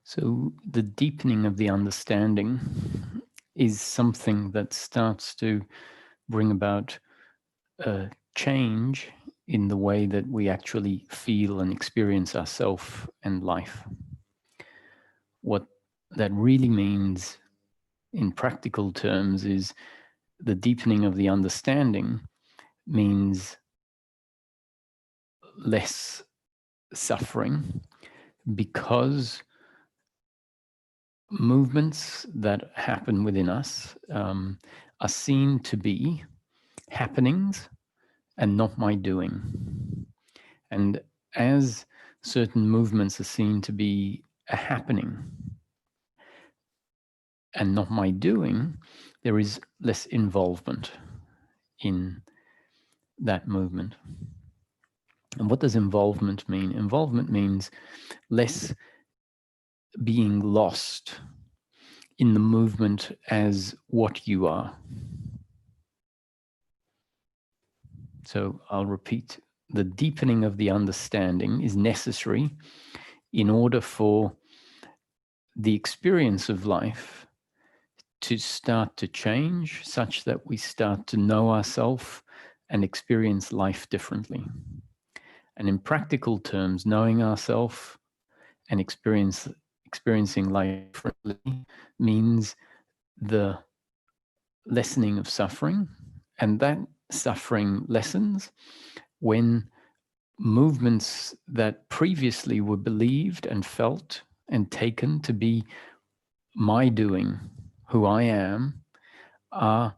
So the deepening of the understanding is something that starts to bring about a change in the way that we actually feel and experience ourselves and life. What that really means in practical terms is the deepening of the understanding means less suffering, because movements that happen within us are seen to be happenings and not my doing. And as certain movements are seen to be a happening and not my doing, there is less involvement in that movement. And what does involvement mean? Involvement means less being lost in the movement as what you are. So I'll repeat, the deepening of the understanding is necessary in order for the experience of life to start to change, such that we start to know ourselves and experience life differently. And in practical terms, knowing ourselves and experiencing life differently means the lessening of suffering, and that suffering lessens when movements that previously were believed and felt and taken to be my doing, who I am, are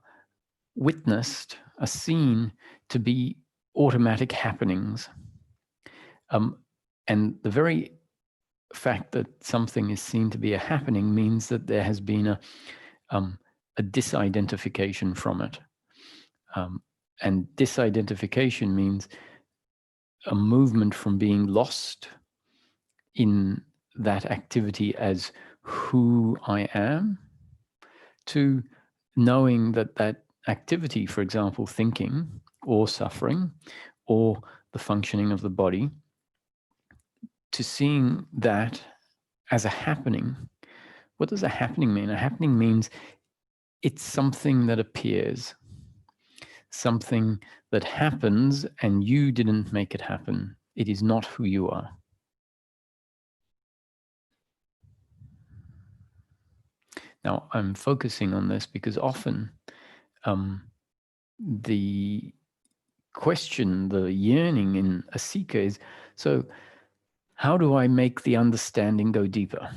witnessed, are seen to be automatic happenings. And the very fact that something is seen to be a happening means that there has been a disidentification from it. And disidentification means a movement from being lost in that activity as who I am to knowing that that activity, for example, thinking or suffering or the functioning of the body, to seeing that as a happening. What does a happening mean? A happening means it's something that appears, something that happens and you didn't make it happen. It is not who you are. Now, I'm focusing on this because often the question, the yearning in a seeker is, so how do I make the understanding go deeper?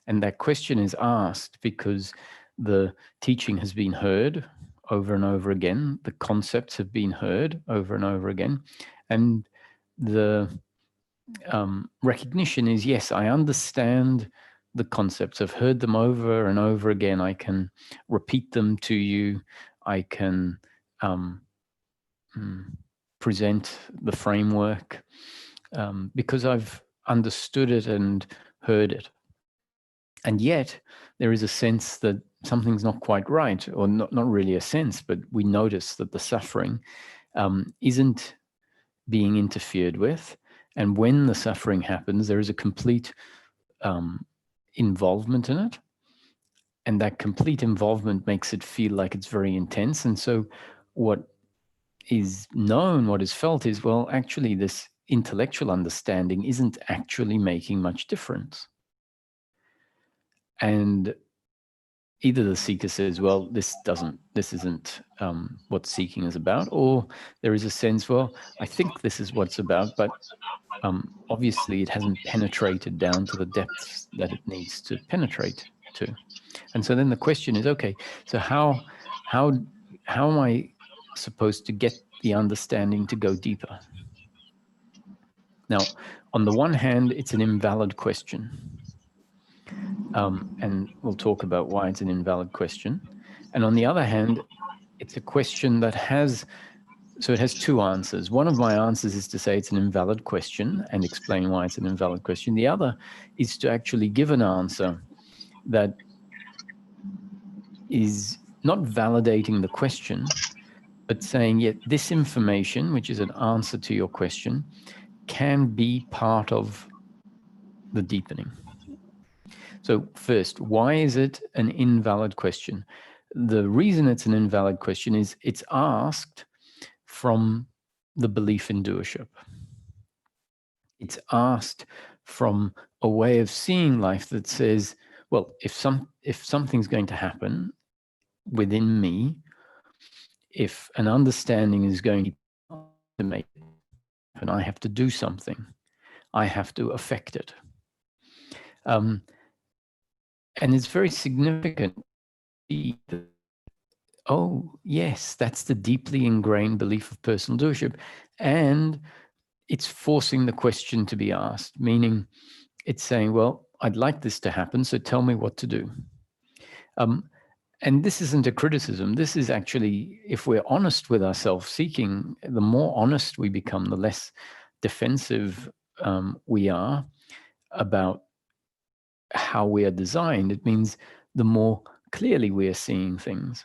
And that question is asked because the teaching has been heard over and over again. The concepts have been heard over and over again. And the recognition is, yes, I understand the concepts. I've heard them over and over again. I can repeat them to you. I can present the framework because I've understood it and heard it. And yet there is a sense that something's not quite right, or not really a sense, but we notice that the suffering isn't being interfered with. And when the suffering happens, there is a complete involvement in it. And that complete involvement makes it feel like it's very intense. And so what is known, what is felt is, well, actually this intellectual understanding isn't actually making much difference. And either the seeker says, well, this isn't what seeking is about, or there is a sense, well, I think this is what it's about, but obviously it hasn't penetrated down to the depths that it needs to penetrate to. And so then the question is, okay, so how am I supposed to get the understanding to go deeper? Now, on the one hand, it's an invalid question. And we'll talk about why it's an invalid question. And on the other hand, it's a question that it has two answers. One of my answers is to say it's an invalid question and explain why it's an invalid question. The other is to actually give an answer that is not validating the question, but saying, yet this information, which is an answer to your question, can be part of the deepening. So first, why is it an invalid question? The reason it's an invalid question is it's asked from the belief in doership. It's asked from a way of seeing life that says, well, if something's going to happen within me, if an understanding is going to make it happen, I have to do something. I have to affect it. And it's very significant. Oh, yes, that's the deeply ingrained belief of personal doership. And it's forcing the question to be asked, meaning it's saying, well, I'd like this to happen, so tell me what to do. And this isn't a criticism. This is actually, if we're honest with our self-seeking, the more honest we become, the less defensive we are about how we are designed. It means the more clearly we are seeing things.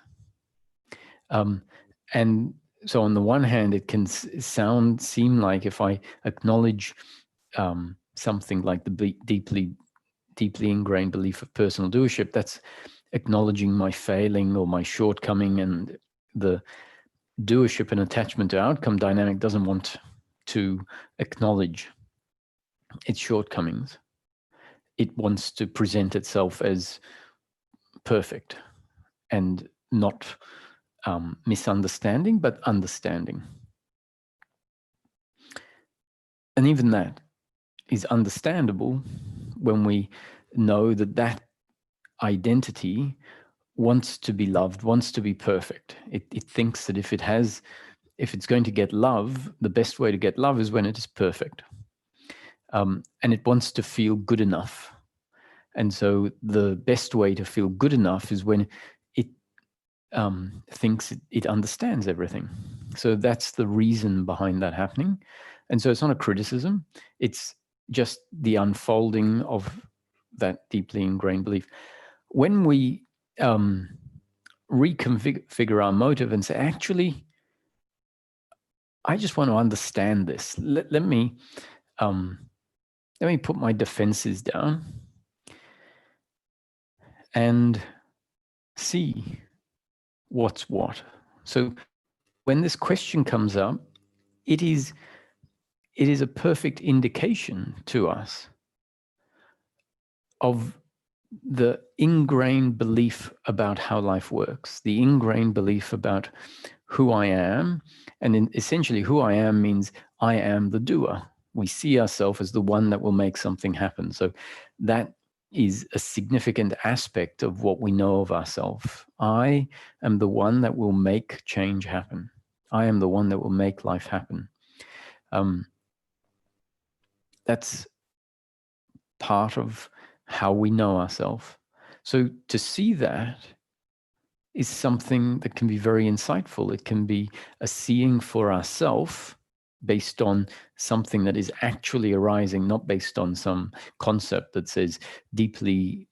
And so on the one hand, it can seem like if I acknowledge something like the deeply ingrained belief of personal doership, that's acknowledging my failing or my shortcoming, and the doership and attachment to outcome dynamic doesn't want to acknowledge its shortcomings. It wants to present itself as perfect and not misunderstanding, but understanding. And even that is understandable when we know that that identity wants to be loved, wants to be perfect. It thinks that if it's going to get love, the best way to get love is when it is perfect. And it wants to feel good enough. And so the best way to feel good enough is when it thinks it understands everything. So that's the reason behind that happening. And so it's not a criticism. It's just the unfolding of that deeply ingrained belief. When we reconfigure our motive and say, actually, I just want to understand this. Let me put my defenses down and see what's what. So when this question comes up, it is a perfect indication to us of the ingrained belief about how life works, the ingrained belief about who I am. And essentially who I am means I am the doer. We see ourselves as the one that will make something happen. So that is a significant aspect of what we know of ourselves. I am the one that will make change happen. I am the one that will make life happen. That's part of how we know ourselves. So to see that is something that can be very insightful. It can be a seeing for ourselves based on something that is actually arising, not based on some concept that says deeply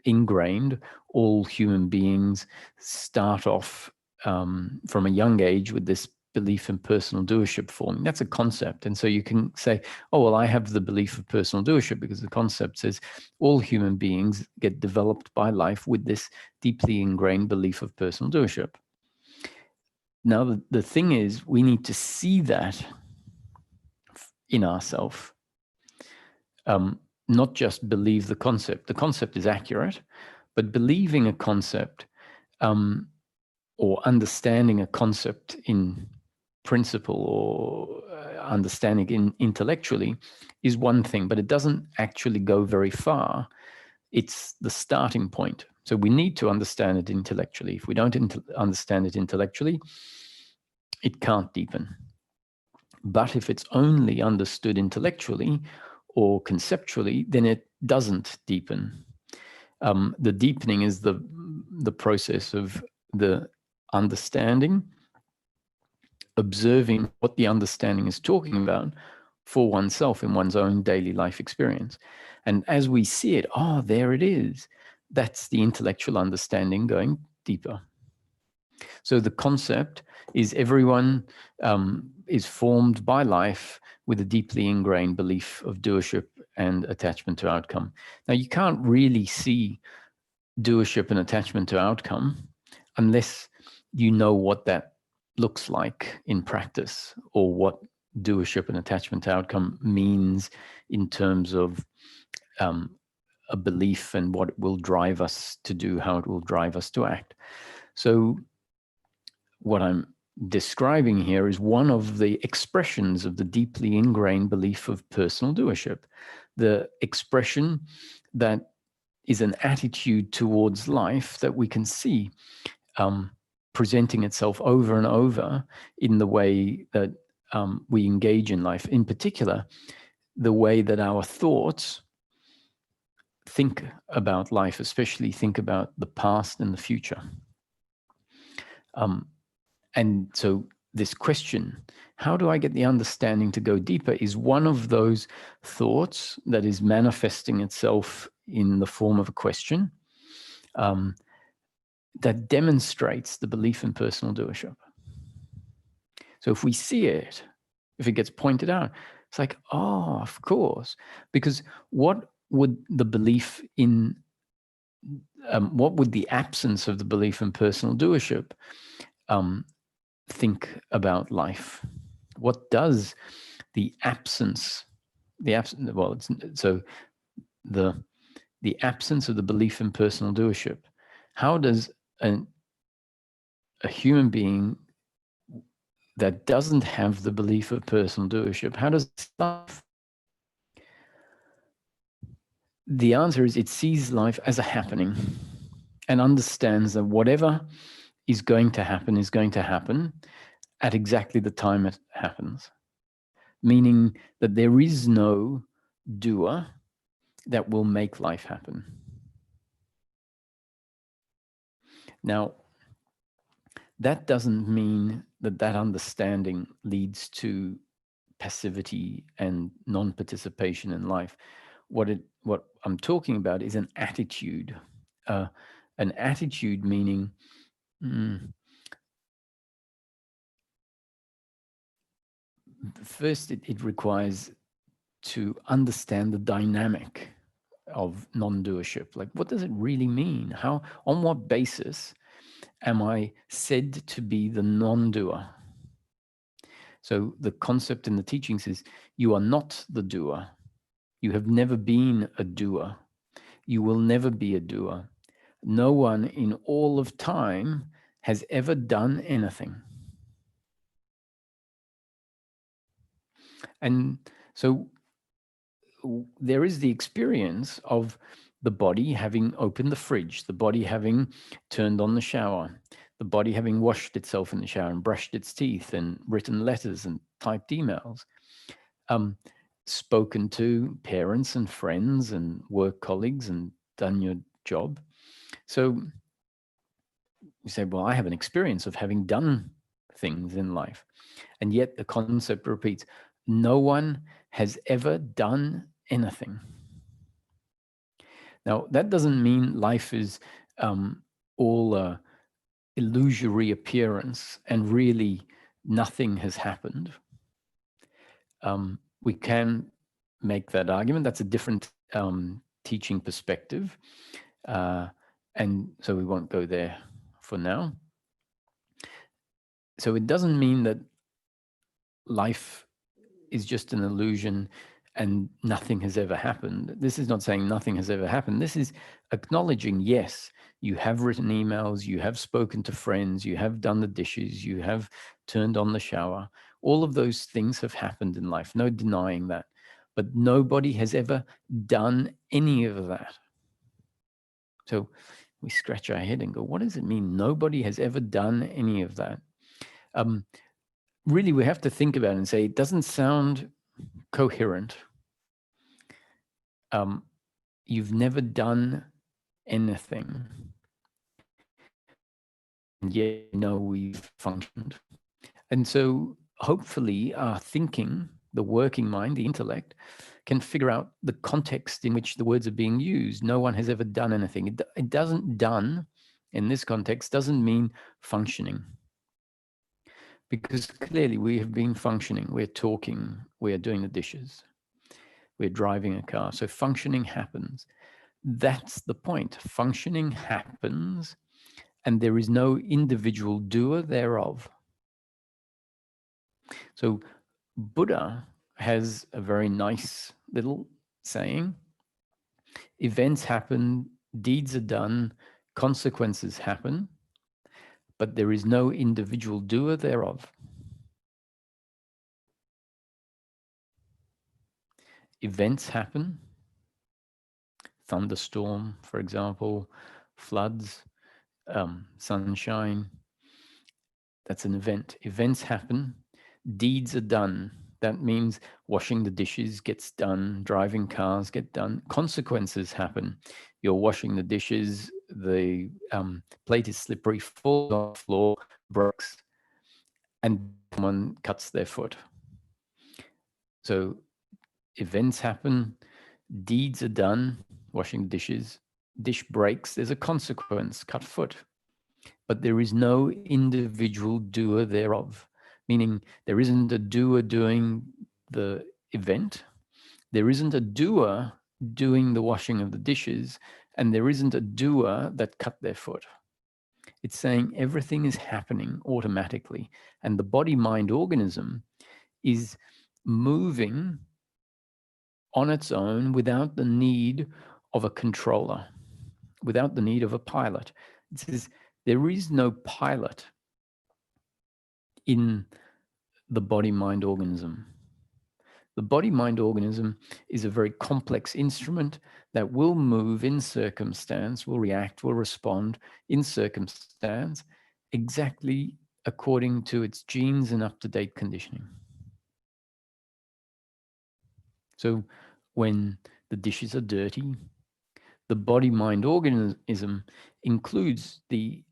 ingrained. All human beings start off from a young age with this belief in personal doership forming. That's a concept. And so you can say, oh, well, I have the belief of personal doership because the concept says all human beings get developed by life with this deeply ingrained belief of personal doership. Now, the thing is, we need to see that in ourselves, not just believe the concept. The concept is accurate, but believing a concept or understanding a concept in principle or understanding it intellectually is one thing, but it doesn't actually go very far. It's the starting point. So we need to understand it intellectually. If we don't understand it intellectually, it can't deepen. But if it's only understood intellectually or conceptually, then it doesn't deepen. The deepening is the process of the understanding, observing what the understanding is talking about for oneself in one's own daily life experience. And as we see it, oh, there it is. That's the intellectual understanding going deeper. So the concept is everyone is formed by life with a deeply ingrained belief of doership and attachment to outcome. Now, you can't really see doership and attachment to outcome unless you know what that looks like in practice, or what doership and attachment to outcome means in terms of a belief and what it will drive us to do, how it will drive us to act. So what I'm describing here is one of the expressions of the deeply ingrained belief of personal doership, the expression that is an attitude towards life that we can see presenting itself over and over in the way that we engage in life. In particular, the way that our thoughts think about life, especially think about the past and the future. And so this question, how do I get the understanding to go deeper, is one of those thoughts that is manifesting itself in the form of a question that demonstrates the belief in personal doership. So if we see it, if it gets pointed out, it's like, oh, of course. Because what would the belief in, what would the absence of the belief in personal doership think about life? What does the absence of the absence of the belief in personal doership, how does a human being that doesn't have the belief of personal doership, how does life? The answer is it sees life as a happening and understands that whatever is going to happen at exactly the time it happens. Meaning that there is no doer that will make life happen. Now, that doesn't mean that that understanding leads to passivity and non-participation in life. What I'm talking about is an attitude. An attitude meaning first it requires to understand the dynamic of non-doership. Like, what does it really mean? How, on what basis am I said to be the non-doer? So the concept in the teachings is you are not the doer. You have never been a doer. You will never be a doer. No one in all of time has ever done anything. And so there is the experience of the body having opened the fridge, the body having turned on the shower, the body having washed itself in the shower and brushed its teeth and written letters and typed emails, spoken to parents and friends and work colleagues and done your job. So you say, well, I have an experience of having done things in life. And yet the concept repeats, no one has ever done anything. Now, that doesn't mean life is all illusory appearance and really nothing has happened. We can make that argument. That's a different teaching perspective. And so we won't go there for now. So it doesn't mean that life is just an illusion and nothing has ever happened. This is not saying nothing has ever happened. This is acknowledging, yes, you have written emails, you have spoken to friends, you have done the dishes, you have turned on the shower. All of those things have happened in life, no denying that. But nobody has ever done any of that. So we scratch our head and go, what does it mean? Nobody has ever done any of that. Really, we have to think about it and say, it doesn't sound coherent. You've never done anything, and yet we've functioned. And so hopefully our thinking, the working mind, the intellect, can figure out the context in which the words are being used. No one has ever done anything. It doesn't, done in this context doesn't mean functioning. Because clearly we have been functioning, we're talking, we're doing the dishes, we're driving a car. So functioning happens. That's the point. Functioning happens, and there is no individual doer thereof. So Buddha has a very nice little saying: events happen, deeds are done, consequences happen, but there is no individual doer thereof. Events happen, thunderstorm, for example, floods, sunshine. That's an event. Events happen, deeds are done. That means washing the dishes gets done, driving cars get done. Consequences happen. You're washing the dishes, the plate is slippery, falls on the floor, breaks, and someone cuts their foot. So events happen, deeds are done, washing the dishes, dish breaks, there's a consequence, cut foot. But there is no individual doer thereof, meaning there isn't a doer doing the event, there isn't a doer doing the washing of the dishes, and there isn't a doer that cut their foot. It's saying everything is happening automatically, and the body-mind organism is moving on its own without the need of a controller, without the need of a pilot. It says there is no pilot in the body-mind organism. The body-mind organism is a very complex instrument that will move in circumstance, will react, will respond in circumstance exactly according to its genes and up-to-date conditioning. So when the dishes are dirty, the body-mind organism includes the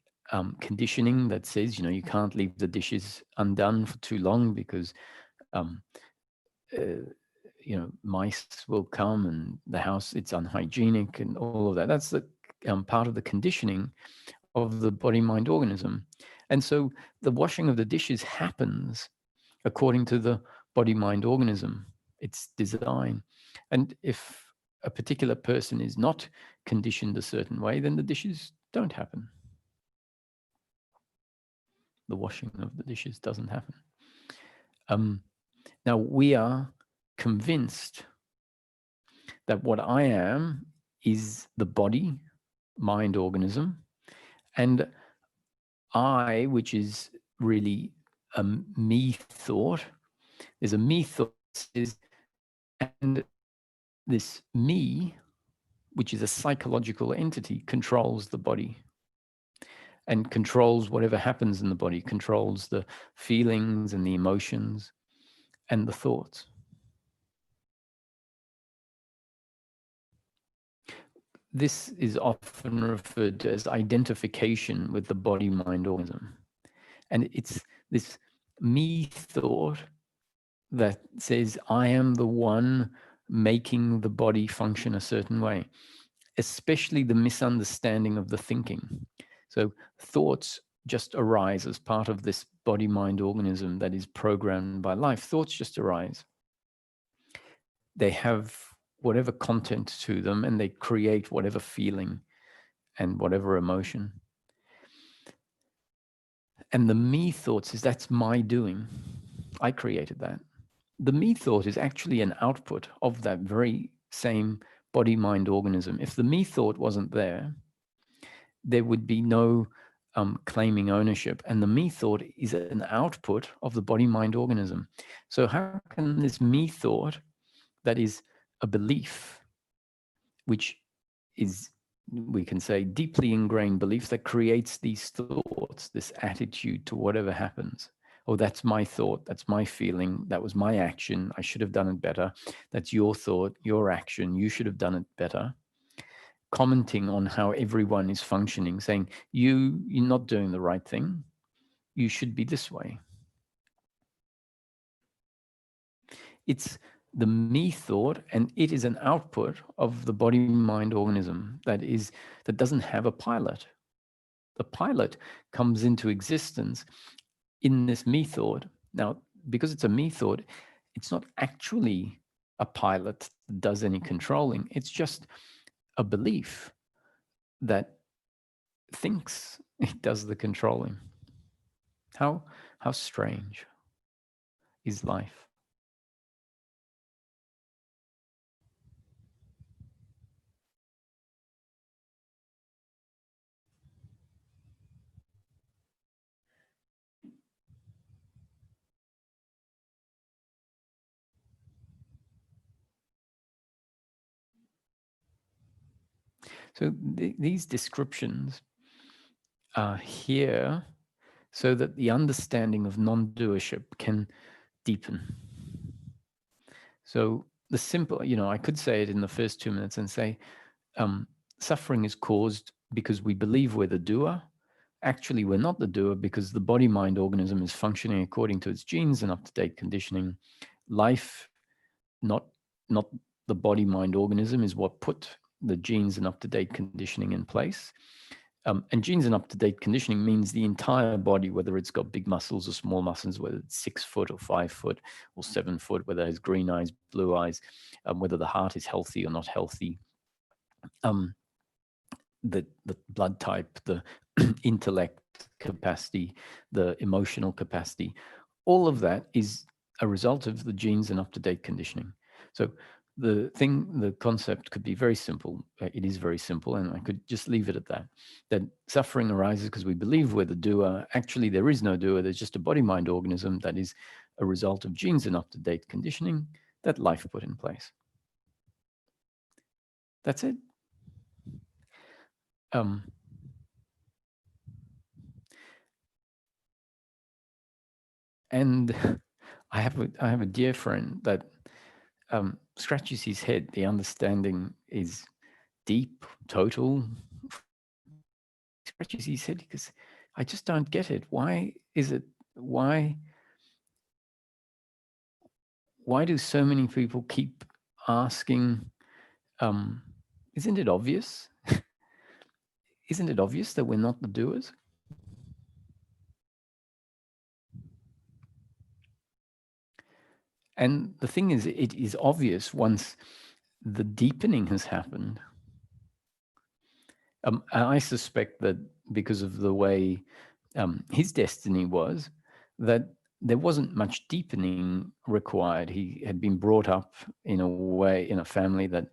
conditioning that says, you can't leave the dishes undone for too long because mice will come and the house, it's unhygienic and all of that. That's the part of the conditioning of the body-mind organism. And so the washing of the dishes happens according to the body-mind organism, its design. And if a particular person is not conditioned a certain way, then the dishes don't happen. The washing of the dishes doesn't happen. Now, we are convinced that what I am is the body, mind organism, and I, which is really a me thought. There's a me thought, and this me, which is a psychological entity, controls the body and controls whatever happens in the body, controls the feelings and the emotions and the thoughts. This is often referred to as identification with the body-mind organism. And it's this me thought that says, I am the one making the body function a certain way, especially the misunderstanding of the thinking. So thoughts just arise as part of this body-mind organism that is programmed by life. Thoughts just arise. They have whatever content to them and they create whatever feeling and whatever emotion. And the me thought says, that's my doing. I created that. The me thought is actually an output of that very same body-mind organism. If the me thought wasn't there, there would be no claiming ownership. And the me thought is an output of the body-mind organism. So how can this me thought, that is a belief, which is, we can say, deeply ingrained belief that creates these thoughts, this attitude to whatever happens. Oh, that's my thought, that's my feeling, that was my action, I should have done it better. That's your thought, your action, you should have done it better. Commenting on how everyone is functioning, saying, you're not doing the right thing, you should be this way. It's the me thought, and it is an output of the body-mind organism that doesn't have a pilot. The pilot comes into existence in this me thought. Now, because it's a me thought, it's not actually a pilot that does any controlling. It's just a belief that thinks it does the controlling. How strange is life? So these descriptions are here so that the understanding of non-doership can deepen. So the simple, I could say it in the first 2 minutes and say, suffering is caused because we believe we're the doer. Actually, we're not the doer because the body-mind organism is functioning according to its genes and up-to-date conditioning. Life, not the body-mind organism, is what put the genes and up-to-date conditioning in place. And genes and up-to-date conditioning means the entire body, whether it's got big muscles or small muscles, whether it's 6 foot or 5 foot or 7 foot, whether it has green eyes, blue eyes, whether the heart is healthy or not healthy, the blood type, the intellect capacity, the emotional capacity, all of that is a result of the genes and up-to-date conditioning. So the concept could be very simple. It is very simple, and I could just leave it at that. That suffering arises because we believe we're the doer. Actually, there is no doer. There's just a body-mind organism that is a result of genes and up-to-date conditioning that life put in place. That's it. And I have a dear friend that scratches his head. The understanding is deep, total. He scratches his head because I just don't get it. Why is it? Why do so many people keep asking? Isn't it obvious? Isn't it obvious that we're not the doers? And the thing is, it is obvious once the deepening has happened. I suspect that because of the way his destiny was, that there wasn't much deepening required. He had been brought up in a way, in a family that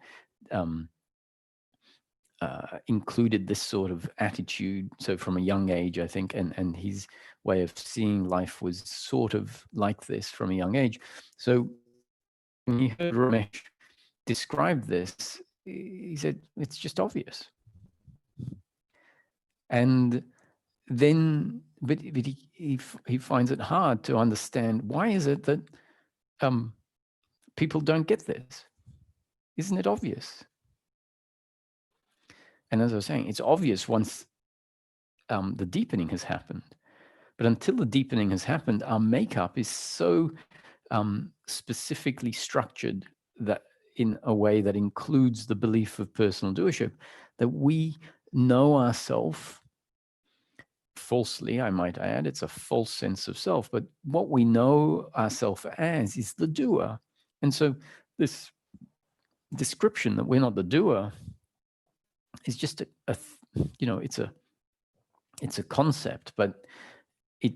included this sort of attitude. So from a young age, I think, and his way of seeing life was sort of like this from a young age. So when he heard Ramesh describe this, he said, it's just obvious. And then, but he finds it hard to understand, why is it that people don't get this? Isn't it obvious? And as I was saying, it's obvious once the deepening has happened. But until the deepening has happened, our makeup is so specifically structured that in a way that includes the belief of personal doership, that we know ourselves falsely, I might add. It's a false sense of self. But what we know ourselves as is the doer. And so this description that we're not the doer is just it's a concept, but it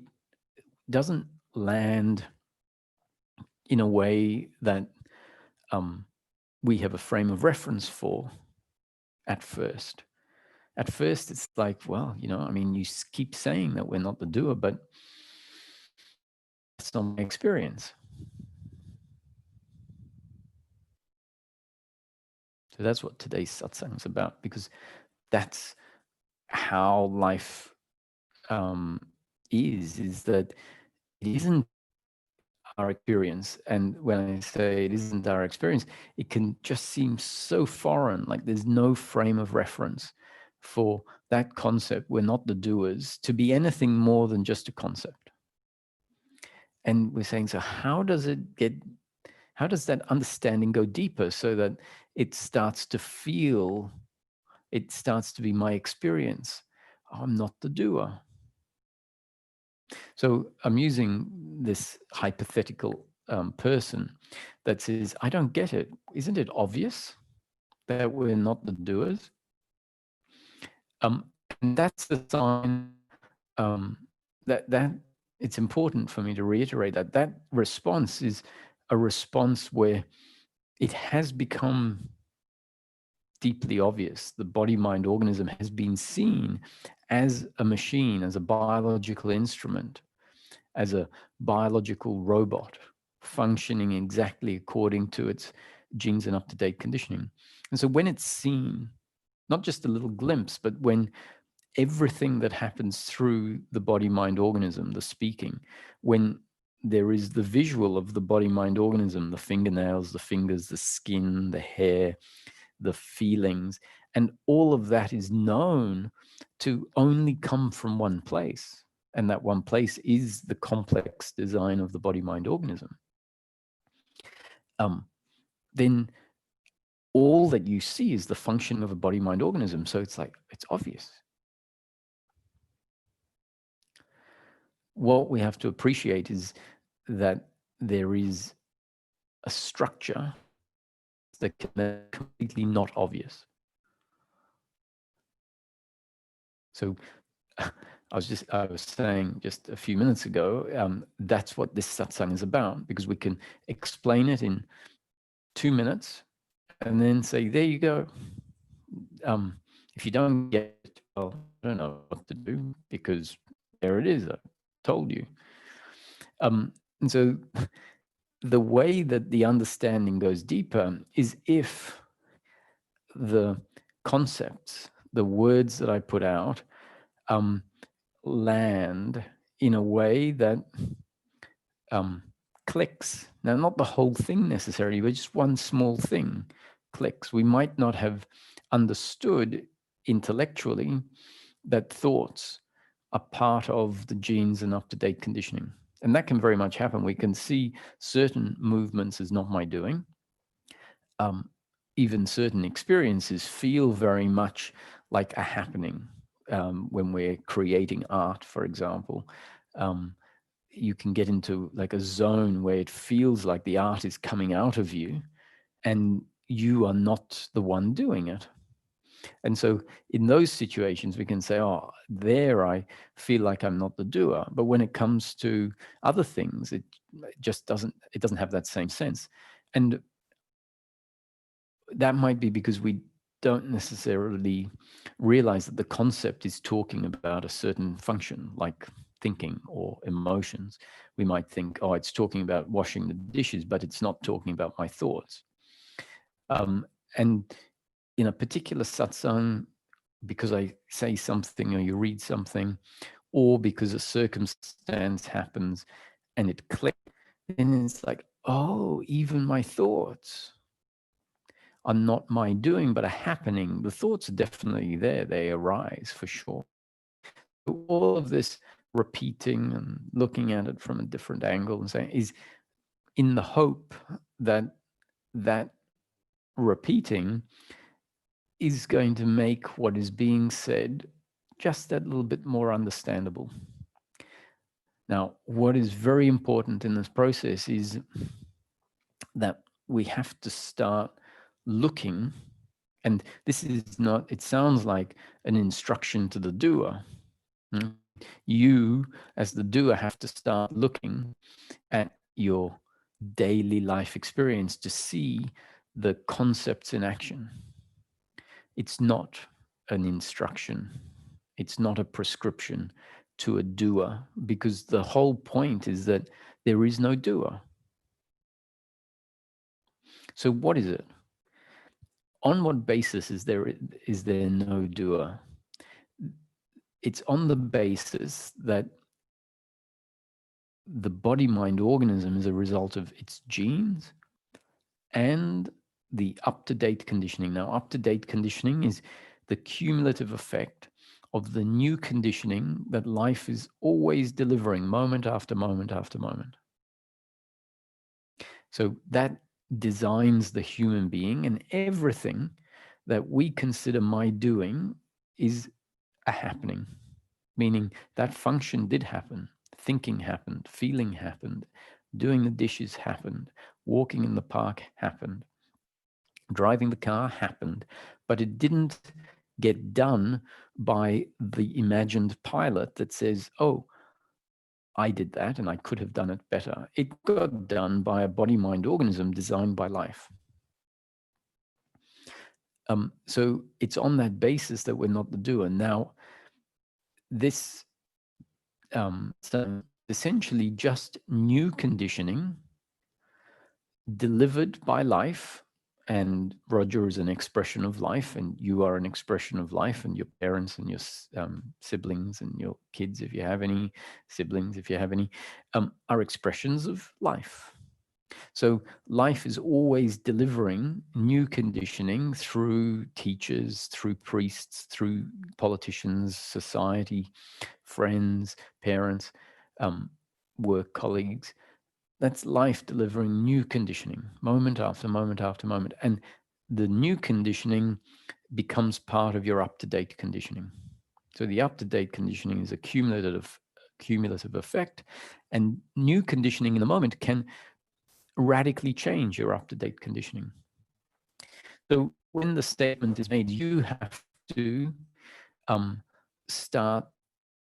doesn't land in a way that we have a frame of reference for at first. At first, it's like, well, I mean, you keep saying that we're not the doer, but that's not my experience. So that's what today's satsang is about, because that's how life is that it isn't our experience. And when I say it isn't our experience, it can just seem so foreign, like there's no frame of reference for that concept. We're not the doers to be anything more than just a concept. And we're saying, so how does that understanding go deeper so that it starts to feel, it starts to be my experience? I'm not the doer. So I'm using this hypothetical person that says, I don't get it. Isn't it obvious that we're not the doers? And that's the sign that it's important for me to reiterate that response is a response where it has become deeply obvious. The body-mind organism has been seen as a machine, as a biological instrument, as a biological robot functioning exactly according to its genes and up-to-date conditioning. And so when it's seen, not just a little glimpse, but when everything that happens through the body-mind organism, the speaking, when there is the visual of the body-mind organism, the fingernails, the fingers, the skin, the hair, the feelings, and all of that is known to only come from one place. And that one place is the complex design of the body-mind organism. Then all that you see is the functioning of a body-mind organism. So it's like, it's obvious. What we have to appreciate is that there is a structure that can be completely not obvious. So I was saying just a few minutes ago, that's what this satsang is about, because we can explain it in 2 minutes and then say, there you go. If you don't get it, well, I don't know what to do, because there it is. I told you. And so the way that the understanding goes deeper is if the concepts, the words that I put out, land in a way that clicks. Now, not the whole thing necessarily, but just one small thing clicks. We might not have understood intellectually that thoughts are part of the genes and up-to-date conditioning. And that can very much happen. We can see certain movements as not my doing. Even certain experiences feel very much like a happening. When we're creating art, for example, you can get into like a zone where it feels like the art is coming out of you and you are not the one doing it. And so in those situations, we can say, oh, there I feel like I'm not the doer. But when it comes to other things, it just doesn't have that same sense. And that might be because we don't necessarily realize that the concept is talking about a certain function, like thinking or emotions. We might think, oh, it's talking about washing the dishes, but it's not talking about my thoughts. And in a particular satsang, because I say something or you read something, or because a circumstance happens and it clicks, then it's like, oh, even my thoughts are not my doing, but are happening. The thoughts are definitely there. They arise for sure. So all of this repeating and looking at it from a different angle and saying is in the hope that that repeating is going to make what is being said just that little bit more understandable. Now, what is very important in this process is that we have to start looking, and this is not, it sounds like an instruction to the doer. You, as the doer, have to start looking at your daily life experience to see the concepts in action. It's not an instruction. It's not a prescription to a doer, because the whole point is that there is no doer. So what is it? On what basis is there no doer? It's on the basis that the body-mind organism is a result of its genes and the up-to-date conditioning. Now, up-to-date conditioning is the cumulative effect of the new conditioning that life is always delivering moment after moment after moment. So that designs the human being, and everything that we consider my doing is a happening, meaning that function did happen. thinking happened, feeling happened, doing the dishes happened, walking in the park happened, driving the car happened, but it didn't get done by the imagined pilot that says, oh, I did that and I could have done it better. It got done by a body-mind organism designed by life. So it's on that basis that we're not the doer. Now, this so essentially just new conditioning delivered by life, and Roger is an expression of life, and you are an expression of life, and your parents and your siblings and your kids, if you have any siblings, if you have any, are expressions of life. So life is always delivering new conditioning through teachers, through priests, through politicians, society, friends, parents, work colleagues. That's life delivering new conditioning, moment after moment after moment. And the new conditioning becomes part of your up-to-date conditioning. So the up-to-date conditioning is a cumulative effect, and new conditioning in the moment can radically change your up-to-date conditioning. So when the statement is made, you have to start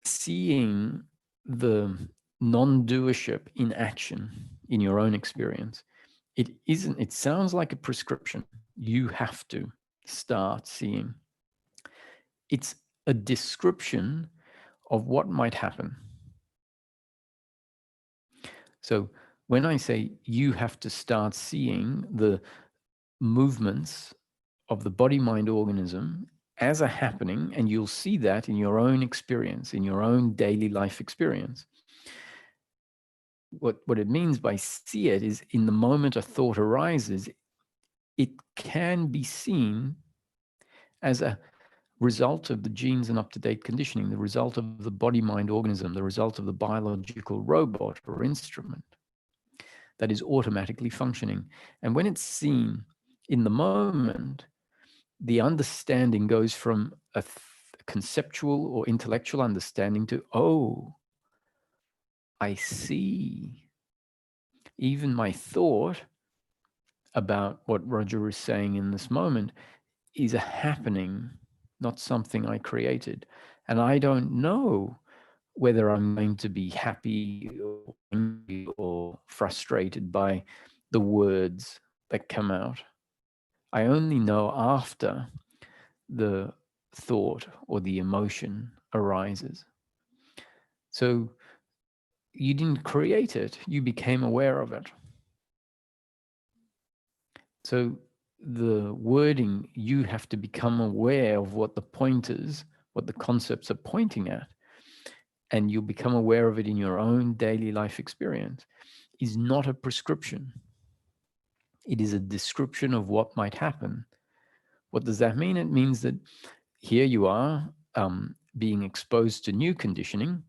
seeing the non-doership in action in your own experience. It sounds like a prescription. You have to start seeing. It's a description of what might happen. So when I say you have to start seeing the movements of the body-mind organism as a happening, and you'll see that in your own experience, in your own daily life experience. What it means by see it is, in the moment a thought arises, it can be seen as a result of the genes and up-to-date conditioning, the result of the body-mind organism, the result of the biological robot or instrument that is automatically functioning. And when it's seen in the moment, the understanding goes from a conceptual or intellectual understanding to, oh, I see. Even my thought about what Roger is saying in this moment is a happening, not something I created. And I don't know whether I'm going to be happy or angry or frustrated by the words that come out. I only know after the thought or the emotion arises. So you didn't create it, you became aware of it. So the wording, you have to become aware of what the pointers, what the concepts are pointing at, and you'll become aware of it in your own daily life experience, is not a prescription. It is a description of what might happen. What does that mean? It means that here you are being exposed to new conditioning.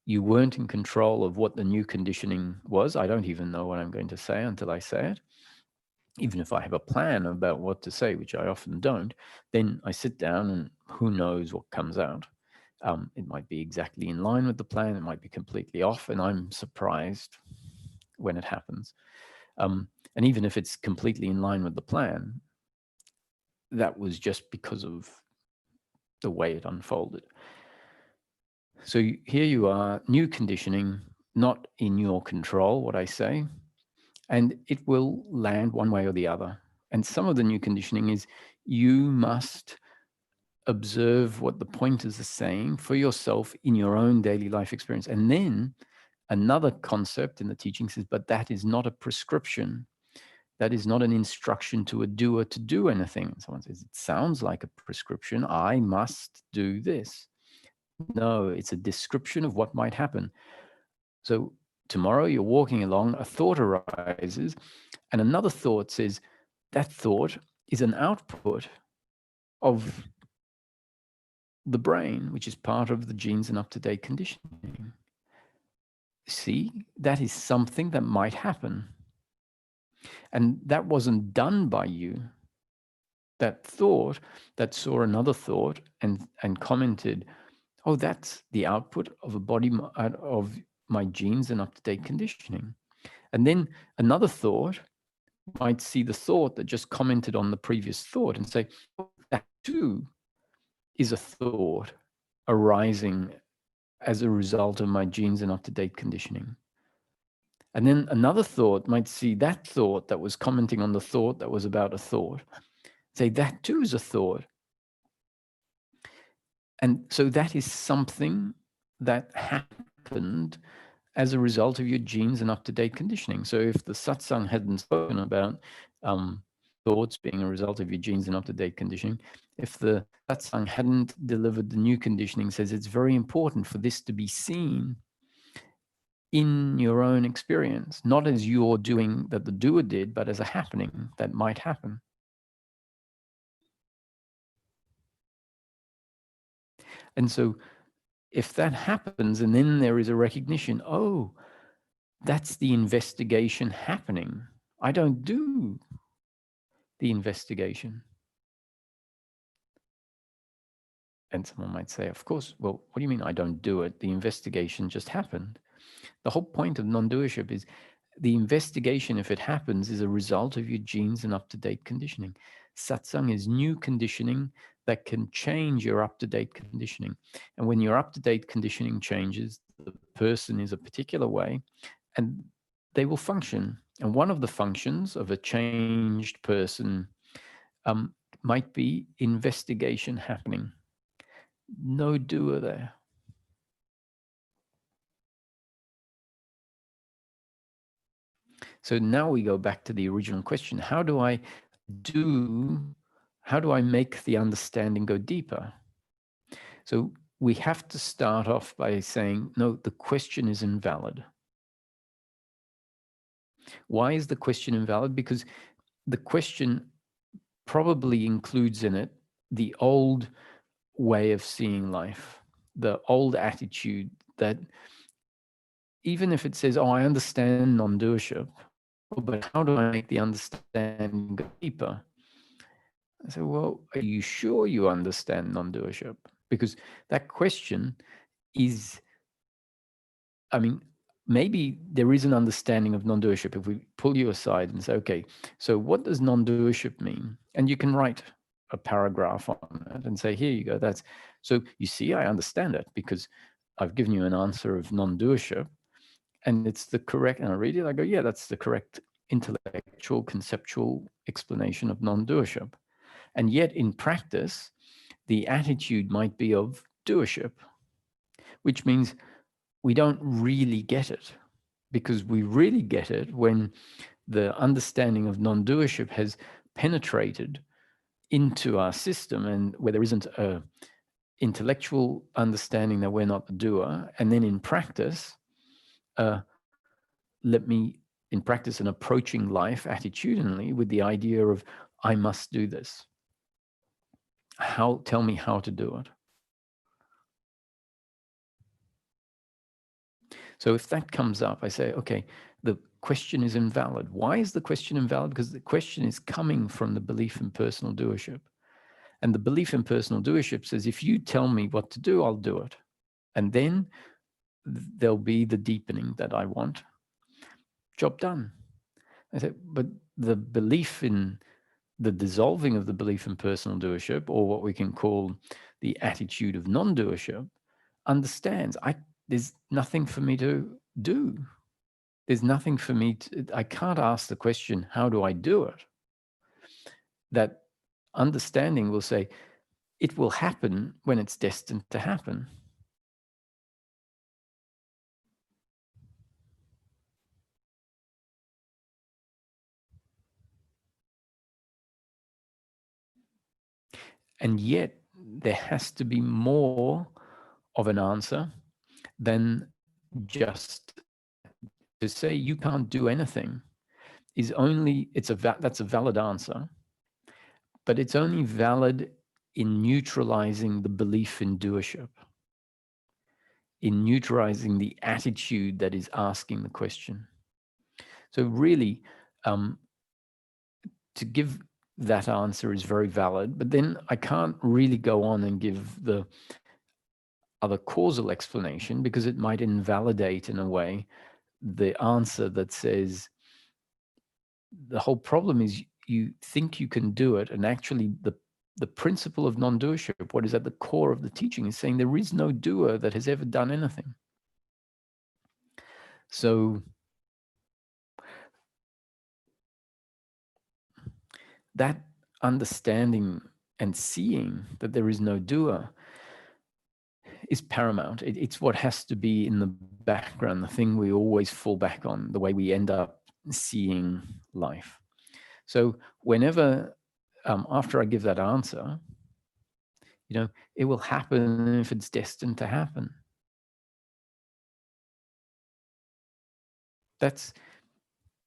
You weren't in control of what the new conditioning was. I don't even know what I'm going to say until I say it. Even if I have a plan about what to say, which I often don't, then I sit down and who knows what comes out. It might be exactly in line with the plan. It might be completely off, and I'm surprised when it happens. And even if it's completely in line with the plan, that was just because of the way it unfolded. So here you are, new conditioning, not in your control, what I say, and it will land one way or the other. And some of the new conditioning is you must observe what the pointers are saying for yourself in your own daily life experience. And then another concept in the teaching says, but that is not a prescription. That is not an instruction to a doer to do anything. Someone says, it sounds like a prescription. I must do this. No, it's a description of what might happen. So tomorrow you're walking along, a thought arises, and another thought says, that thought is an output of the brain, which is part of the genes and up-to-date conditioning. See, that is something that might happen. And that wasn't done by you. That thought that saw another thought and commented, oh, that's the output of a body of my genes and up-to-date conditioning. And then another thought might see the thought that just commented on the previous thought and say, oh, that too is a thought arising as a result of my genes and up-to-date conditioning. And then another thought might see that thought that was commenting on the thought that was about a thought, say that too is a thought. And so that is something that happened as a result of your genes and up-to-date conditioning. So if the satsang hadn't spoken about thoughts being a result of your genes and up-to-date conditioning, if the satsang hadn't delivered the new conditioning, says it's very important for this to be seen in your own experience, not as you're doing that the doer did, but as a happening that might happen. And so if that happens, and then there is a recognition, oh, that's the investigation happening. I don't do the investigation. And someone might say, of course, well, what do you mean I don't do it? The investigation just happened. The whole point of non-doership is the investigation, if it happens, is a result of your genes and up-to-date conditioning. Satsang is new conditioning that can change your up-to-date conditioning. And when your up-to-date conditioning changes, the person is a particular way, and they will function. And one of the functions of a changed person might be investigation happening. No doer there. So now we go back to the original question. How do I make the understanding go deeper? So we have to start off by saying, no, the question is invalid. Why is the question invalid? Because the question probably includes in it the old way of seeing life, the old attitude that even if it says, oh, I understand non-doership, but how do I make the understanding go deeper? I say, well, are you sure you understand non-doership? Because that question is, I mean, maybe there is an understanding of non-doership if we pull you aside and say, okay, so what does non-doership mean? And you can write a paragraph on it and say, here you go. That's so you see, I understand it because I've given you an answer of non-doership and it's the correct, and I read it, I go, yeah, that's the correct intellectual, conceptual explanation of non-doership. And yet in practice, the attitude might be of doership, which means we don't really get it, because we really get it when the understanding of non-doership has penetrated into our system and where there isn't a intellectual understanding that we're not the doer. And then in practice, in practice and approaching life attitudinally with the idea of, I must do this. Tell me how to do it. So if that comes up, I say, okay, the question is invalid. Why is the question invalid? Because the question is coming from the belief in personal doership. And the belief in personal doership says, if you tell me what to do, I'll do it. And then there'll be the deepening that I want. Job done. I say, but the belief in the dissolving of the belief in personal doership, or what we can call the attitude of non-doership, understands there's nothing for me to do. There's nothing for me I can't ask the question, how do I do it? That understanding will say, it will happen when it's destined to happen. And yet there has to be more of an answer than just to say you can't do anything that's a valid answer, but it's only valid in neutralizing the belief in doership, in neutralizing the attitude that is asking the question. So really, to give that answer is very valid, but then I can't really go on and give other causal explanation, because it might invalidate in a way the answer that says the whole problem is you think you can do it, and actually the principle of non-doership, what is at the core of the teaching, is saying there is no doer that has ever done anything. So that understanding and seeing that there is no doer is paramount. It's what has to be in the background, the thing we always fall back on, the way we end up seeing life. So whenever, after I give that answer, it will happen if it's destined to happen. That's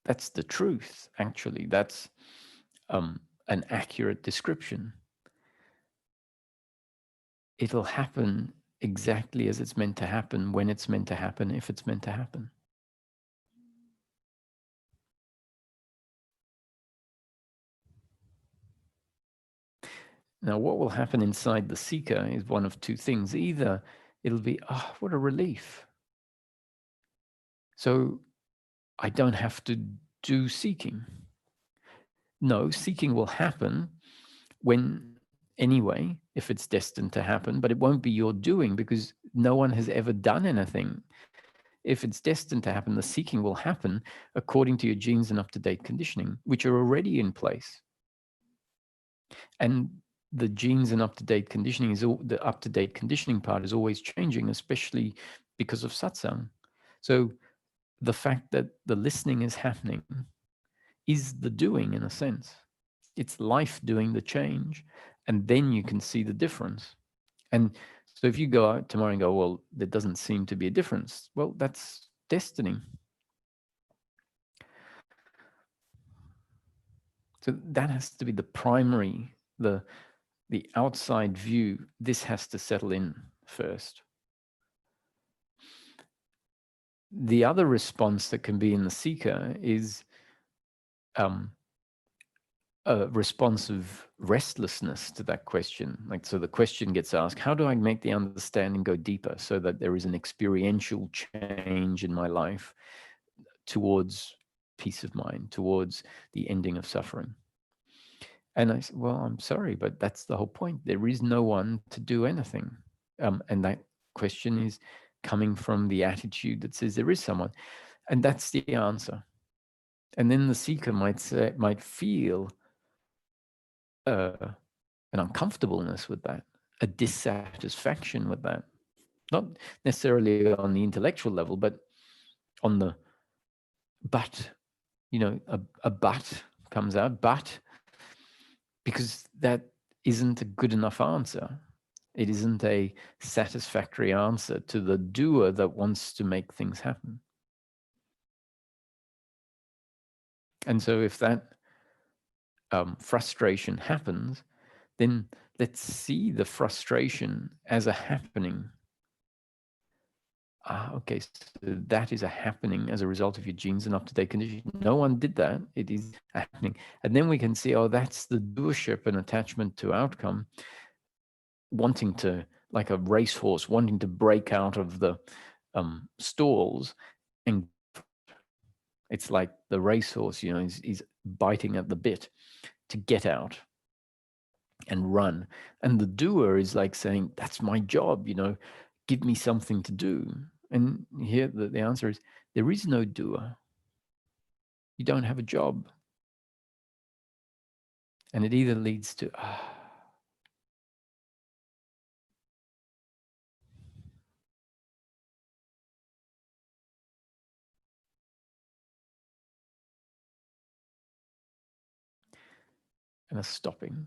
the truth, actually. That's an accurate description. It'll happen exactly as it's meant to happen, when it's meant to happen, if it's meant to happen. Now, what will happen inside the seeker is one of two things. Either it'll be, oh, what a relief. So I don't have to do seeking. No, seeking will happen when, anyway, if it's destined to happen, but it won't be your doing, because no one has ever done anything. If it's destined to happen, the seeking will happen according to your genes and up-to-date conditioning, which are already in place. And the genes and up-to-date conditioning the up-to-date conditioning part is always changing, especially because of satsang. So the fact that the listening is happening is the doing, in a sense. It's life doing the change, and then you can see the difference. And so if you go out tomorrow and go, well, there doesn't seem to be a difference, well, that's destiny. So that has to be the primary, the outside view. This has to settle in first. The other response that can be in the seeker is a response of restlessness to that question. Like, so the question gets asked, how do I make the understanding go deeper so that there is an experiential change in my life towards peace of mind, towards the ending of suffering? And I said, well, I'm sorry, but that's the whole point. There is no one to do anything. And that question is coming from the attitude that says there is someone. And that's the answer. And then the seeker might feel an uncomfortableness with that, a dissatisfaction with that. Not necessarily on the intellectual level, but on the but, a but comes out, but, because that isn't a good enough answer. It isn't a satisfactory answer to the doer that wants to make things happen. And so if that frustration happens, then let's see the frustration as a happening. Okay, so that is a happening as a result of your genes and up-to-date condition. No one did that. It is happening. And then we can see, oh, that's the doership and attachment to outcome, wanting to, like a racehorse, wanting to break out of the stalls. And it's like the racehorse, he's biting at the bit to get out and run. And the doer is like saying, that's my job, give me something to do. And here the answer is, there is no doer. You don't have a job. And it either leads to, and a stopping.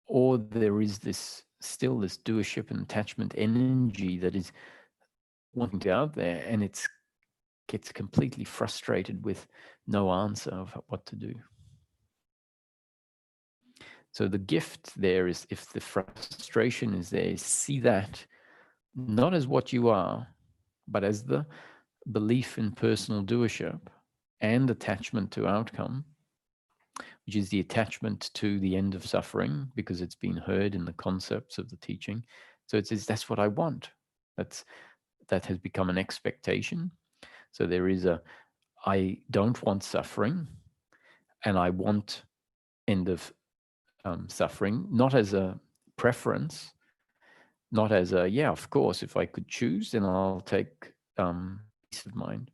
Or there is still this doership and attachment energy that is wanting to out there, and it gets completely frustrated with no answer of what to do. So the gift there is, if the frustration is there, see that not as what you are, but as the belief in personal doership and attachment to outcome, which is the attachment to the end of suffering, because it's been heard in the concepts of the teaching. So it says, that's what I want. That has become an expectation. So there is I don't want suffering, and I want end of suffering, not as a preference, not as a, yeah, of course, if I could choose, then I'll take peace of mind.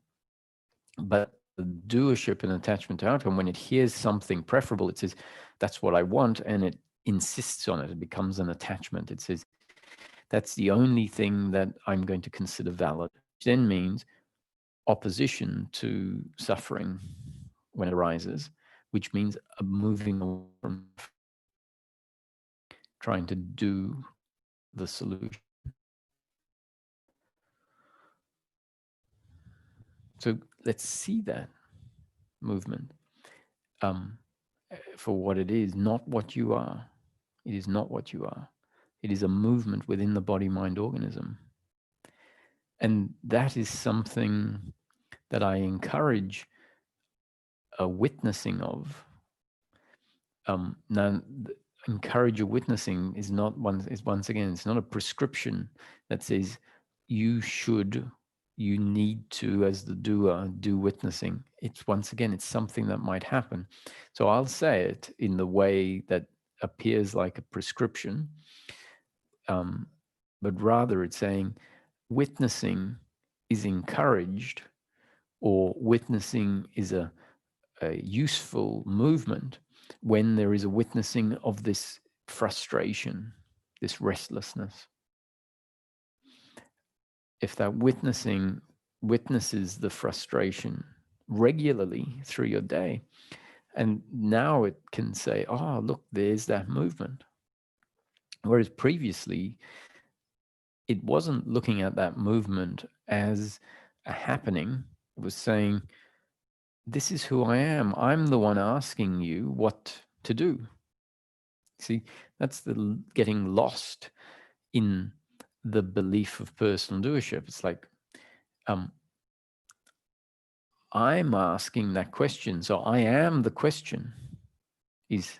But the doership and attachment to outcome, when it hears something preferable, it says, that's what I want, and it insists on it. It becomes an attachment. It says, that's the only thing that I'm going to consider valid, which then means opposition to suffering when it arises, which means a moving away from trying to do the solution. So let's see that movement for what it is, not what you are. It is not what you are. It is a movement within the body-mind organism. And that is something that I encourage a witnessing of. Now, encourage a witnessing is not once again, it's not a prescription that says you should, you need to, as the doer, do witnessing. It's once again, it's something that might happen. So I'll say it in the way that appears like a prescription, but rather it's saying witnessing is encouraged, or witnessing is a useful movement when there is a witnessing of this frustration, this restlessness. If that witnessing witnesses the frustration regularly through your day, and now it can say, oh, look, there's that movement. Whereas previously, it wasn't looking at that movement as a happening. It was saying, this is who I am. I'm the one asking you what to do. See, that's the getting lost in the belief of personal doership. It's like, I'm asking that question. So I am the question is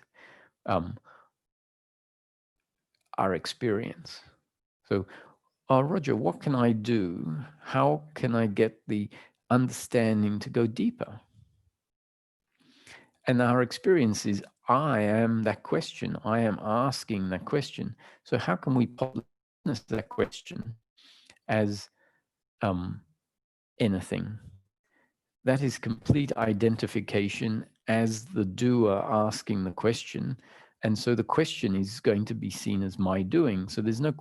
our experience. So, oh, Roger, what can I do? How can I get the understanding to go deeper? And our experience is, I am that question. I am asking that question. So how can we witness that question as anything? That is complete identification as the doer asking the question. And so the question is going to be seen as my doing. So there's no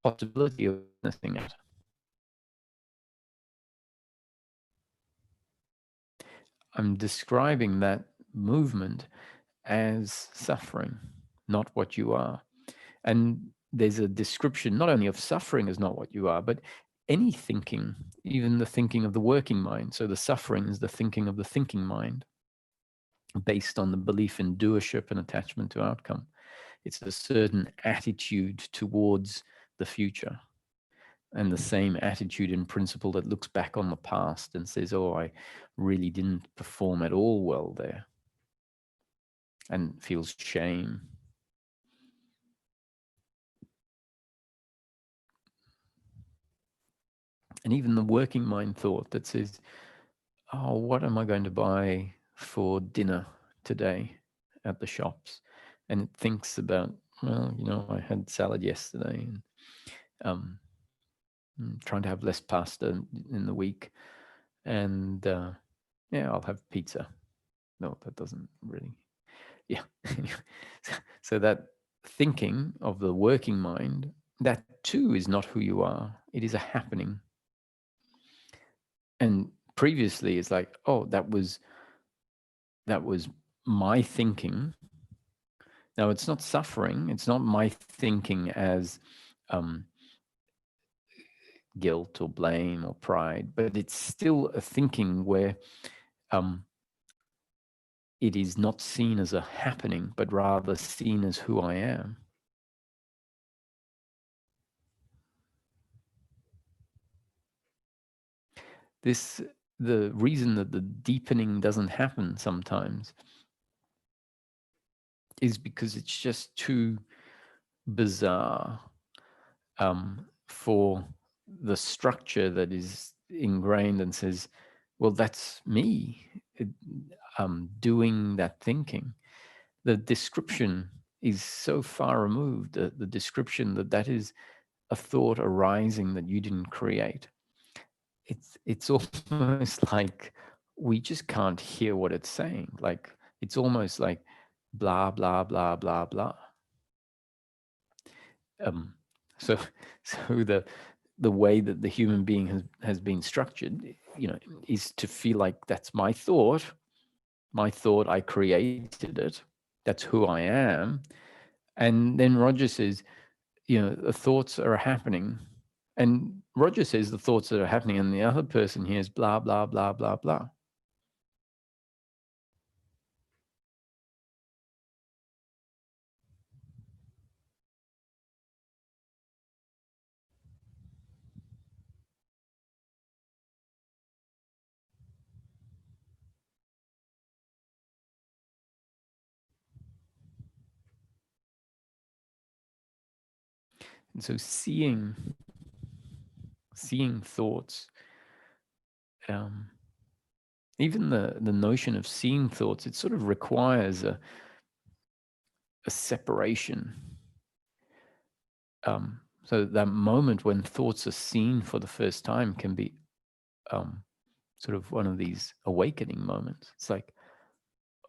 possibility of witnessing it. I'm describing that movement as suffering, not what you are. And there's a description not only of suffering as not what you are, but any thinking, even the thinking of the working mind. So the suffering is the thinking of the thinking mind, based on the belief in doership and attachment to outcome. It's a certain attitude towards the future, and the same attitude in principle that looks back on the past and says, oh, I really didn't perform at all well there, and feels shame. And even the working mind thought that says, oh, what am I going to buy for dinner today at the shops? And it thinks about, well, I had salad yesterday, and I'm trying to have less pasta in the week, and yeah, I'll have pizza. No, that doesn't really. Yeah. So that thinking of the working mind, that too is not who you are. It is a happening. And previously it's like, oh, that was my thinking. Now it's not suffering. It's not my thinking as guilt or blame or pride, but it's still a thinking where it is not seen as a happening, but rather seen as who I am. the reason that the deepening doesn't happen sometimes is because it's just too bizarre for the structure that is ingrained and says, well, that's me doing that thinking. The description is so far removed, the description that is a thought arising that you didn't create. It's almost like we just can't hear what it's saying. Like it's almost like blah blah blah blah blah. So so the way that the human being has been structured, is to feel like that's my thought. I created it. That's who I am. And then Roger says, the thoughts are happening. And Roger says the thoughts that are happening, and the other person hears blah, blah, blah, blah, blah. And so seeing thoughts, even the notion of seeing thoughts, it sort of requires a separation. So that moment when thoughts are seen for the first time can be sort of one of these awakening moments. It's like,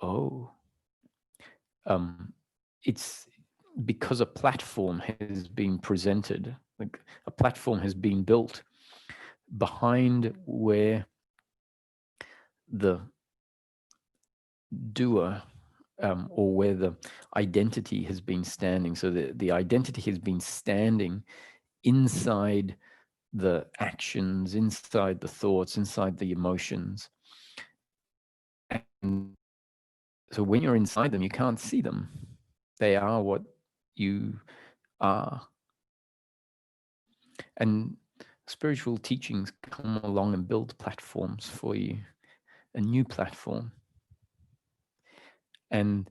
oh, it's because a platform has been presented, like a platform has been built behind where the doer or where the identity has been standing. So the identity has been standing inside the actions, inside the thoughts, inside the emotions. And so when you're inside them, you can't see them. They are what you are. And spiritual teachings come along and build platforms for you, a new platform. And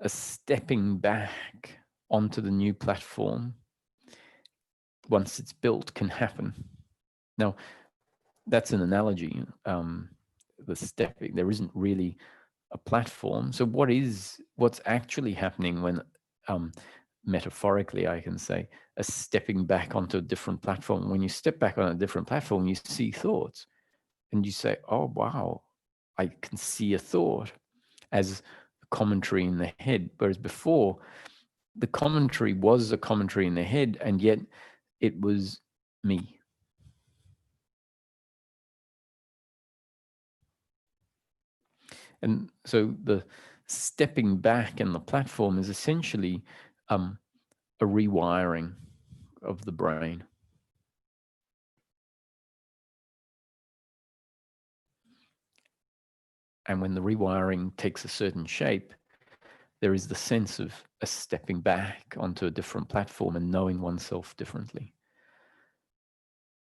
a stepping back onto the new platform, once it's built, can happen. Now, that's an analogy. The stepping, there isn't really a platform. So what's actually happening when, metaphorically, I can say, a stepping back onto a different platform? When you step back on a different platform, you see thoughts and you say, oh, wow, I can see a thought as a commentary in the head. Whereas before, the commentary was a commentary in the head, and yet it was me. And so the stepping back and the platform is essentially a rewiring of the brain. And when the rewiring takes a certain shape, there is the sense of a stepping back onto a different platform and knowing oneself differently.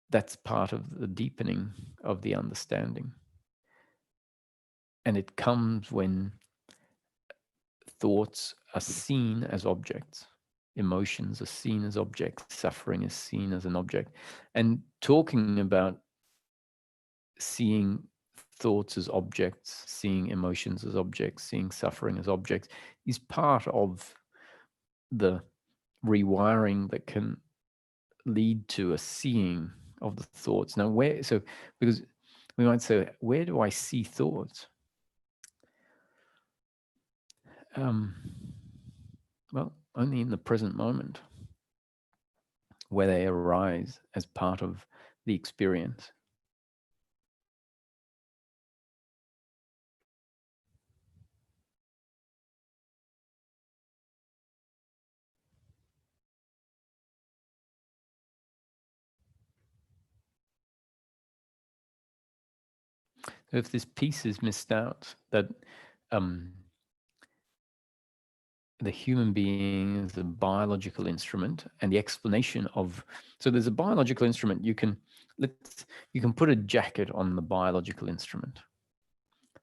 That's part of the deepening of the understanding. And it comes when thoughts are seen as objects, emotions are seen as objects, suffering is seen as an object. And talking about seeing thoughts as objects, seeing emotions as objects, seeing suffering as objects is part of the rewiring that can lead to a seeing of the thoughts. Now, because we might say, where do I see thoughts? Well, only in the present moment, where they arise as part of the experience. So if this piece is missed out, that the human being is a biological instrument, and the explanation of, so there's a biological instrument, you can you can put a jacket on the biological instrument.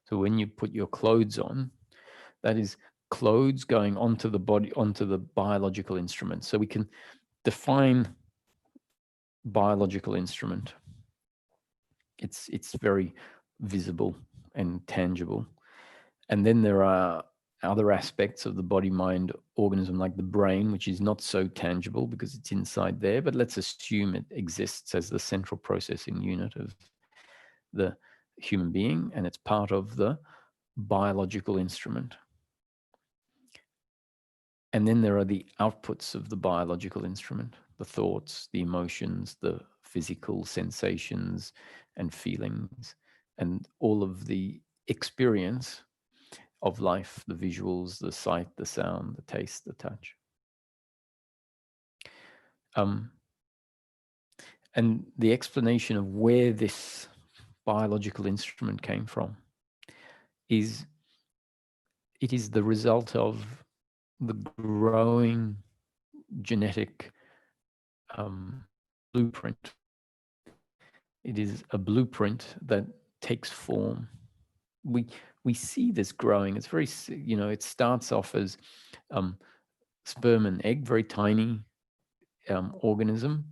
So when you put your clothes on, that is clothes going onto the body, onto the biological instrument. So we can define biological instrument. It's very visible and tangible. And then there are other aspects of the body-mind organism, like the brain, which is not so tangible because it's inside there, but let's assume it exists as the central processing unit of the human being, and it's part of the biological instrument. And then there are the outputs of the biological instrument, the thoughts, the emotions, the physical sensations and feelings, and all of the experience of life, the visuals, the sight, the sound, the taste, the touch. And the explanation of where this biological instrument came from is it is the result of the growing genetic blueprint. It is a blueprint that takes form. We see this growing. It's very, it starts off as sperm and egg, very tiny organism,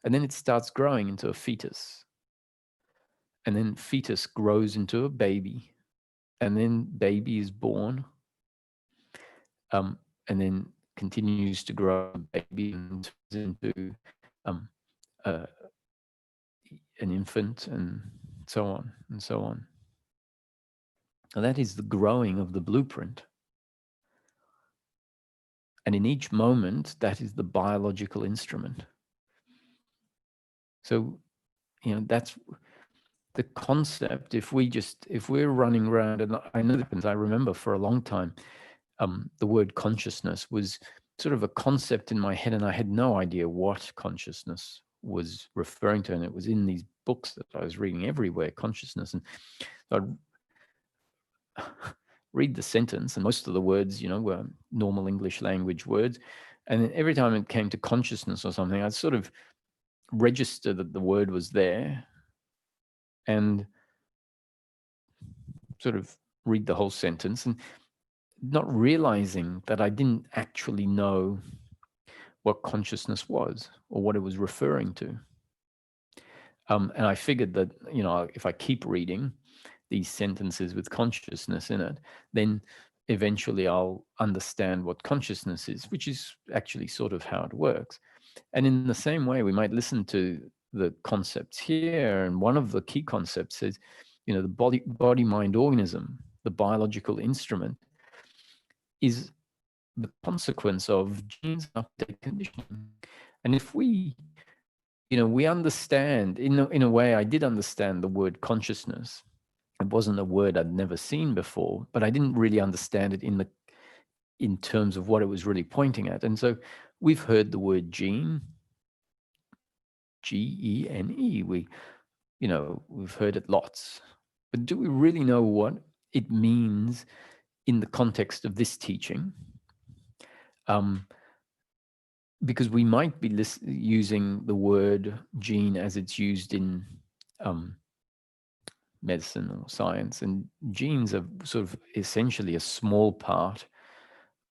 and then it starts growing into a fetus. And then fetus grows into a baby, and then baby is born, and then continues to grow baby and turns into an infant, and so on and so on. And that is the growing of the blueprint. And in each moment, that is the biological instrument. So, that's the concept. If we're running around, and I know that I remember for a long time, the word consciousness was sort of a concept in my head, and I had no idea what consciousness was referring to. And it was in these books that I was reading everywhere, consciousness. And I'd read the sentence, and most of the words, were normal English language words. And then every time it came to consciousness or something, I'd sort of register that the word was there and sort of read the whole sentence, and not realizing that I didn't actually know what consciousness was or what it was referring to. And I figured that, if I keep reading these sentences with consciousness in it, then eventually I'll understand what consciousness is, which is actually sort of how it works. And in the same way, we might listen to the concepts here. And one of the key concepts is, the body-mind organism, the biological instrument, is the consequence of genes and update conditioning. And if we understand, in a way, I did understand the word consciousness. It wasn't a word I'd never seen before, but I didn't really understand it in terms of what it was really pointing at. And so we've heard the word gene, Gene. We've heard it lots, but do we really know what it means in the context of this teaching? Because we might be using the word gene as it's used in medicine or science, and genes are sort of essentially a small part,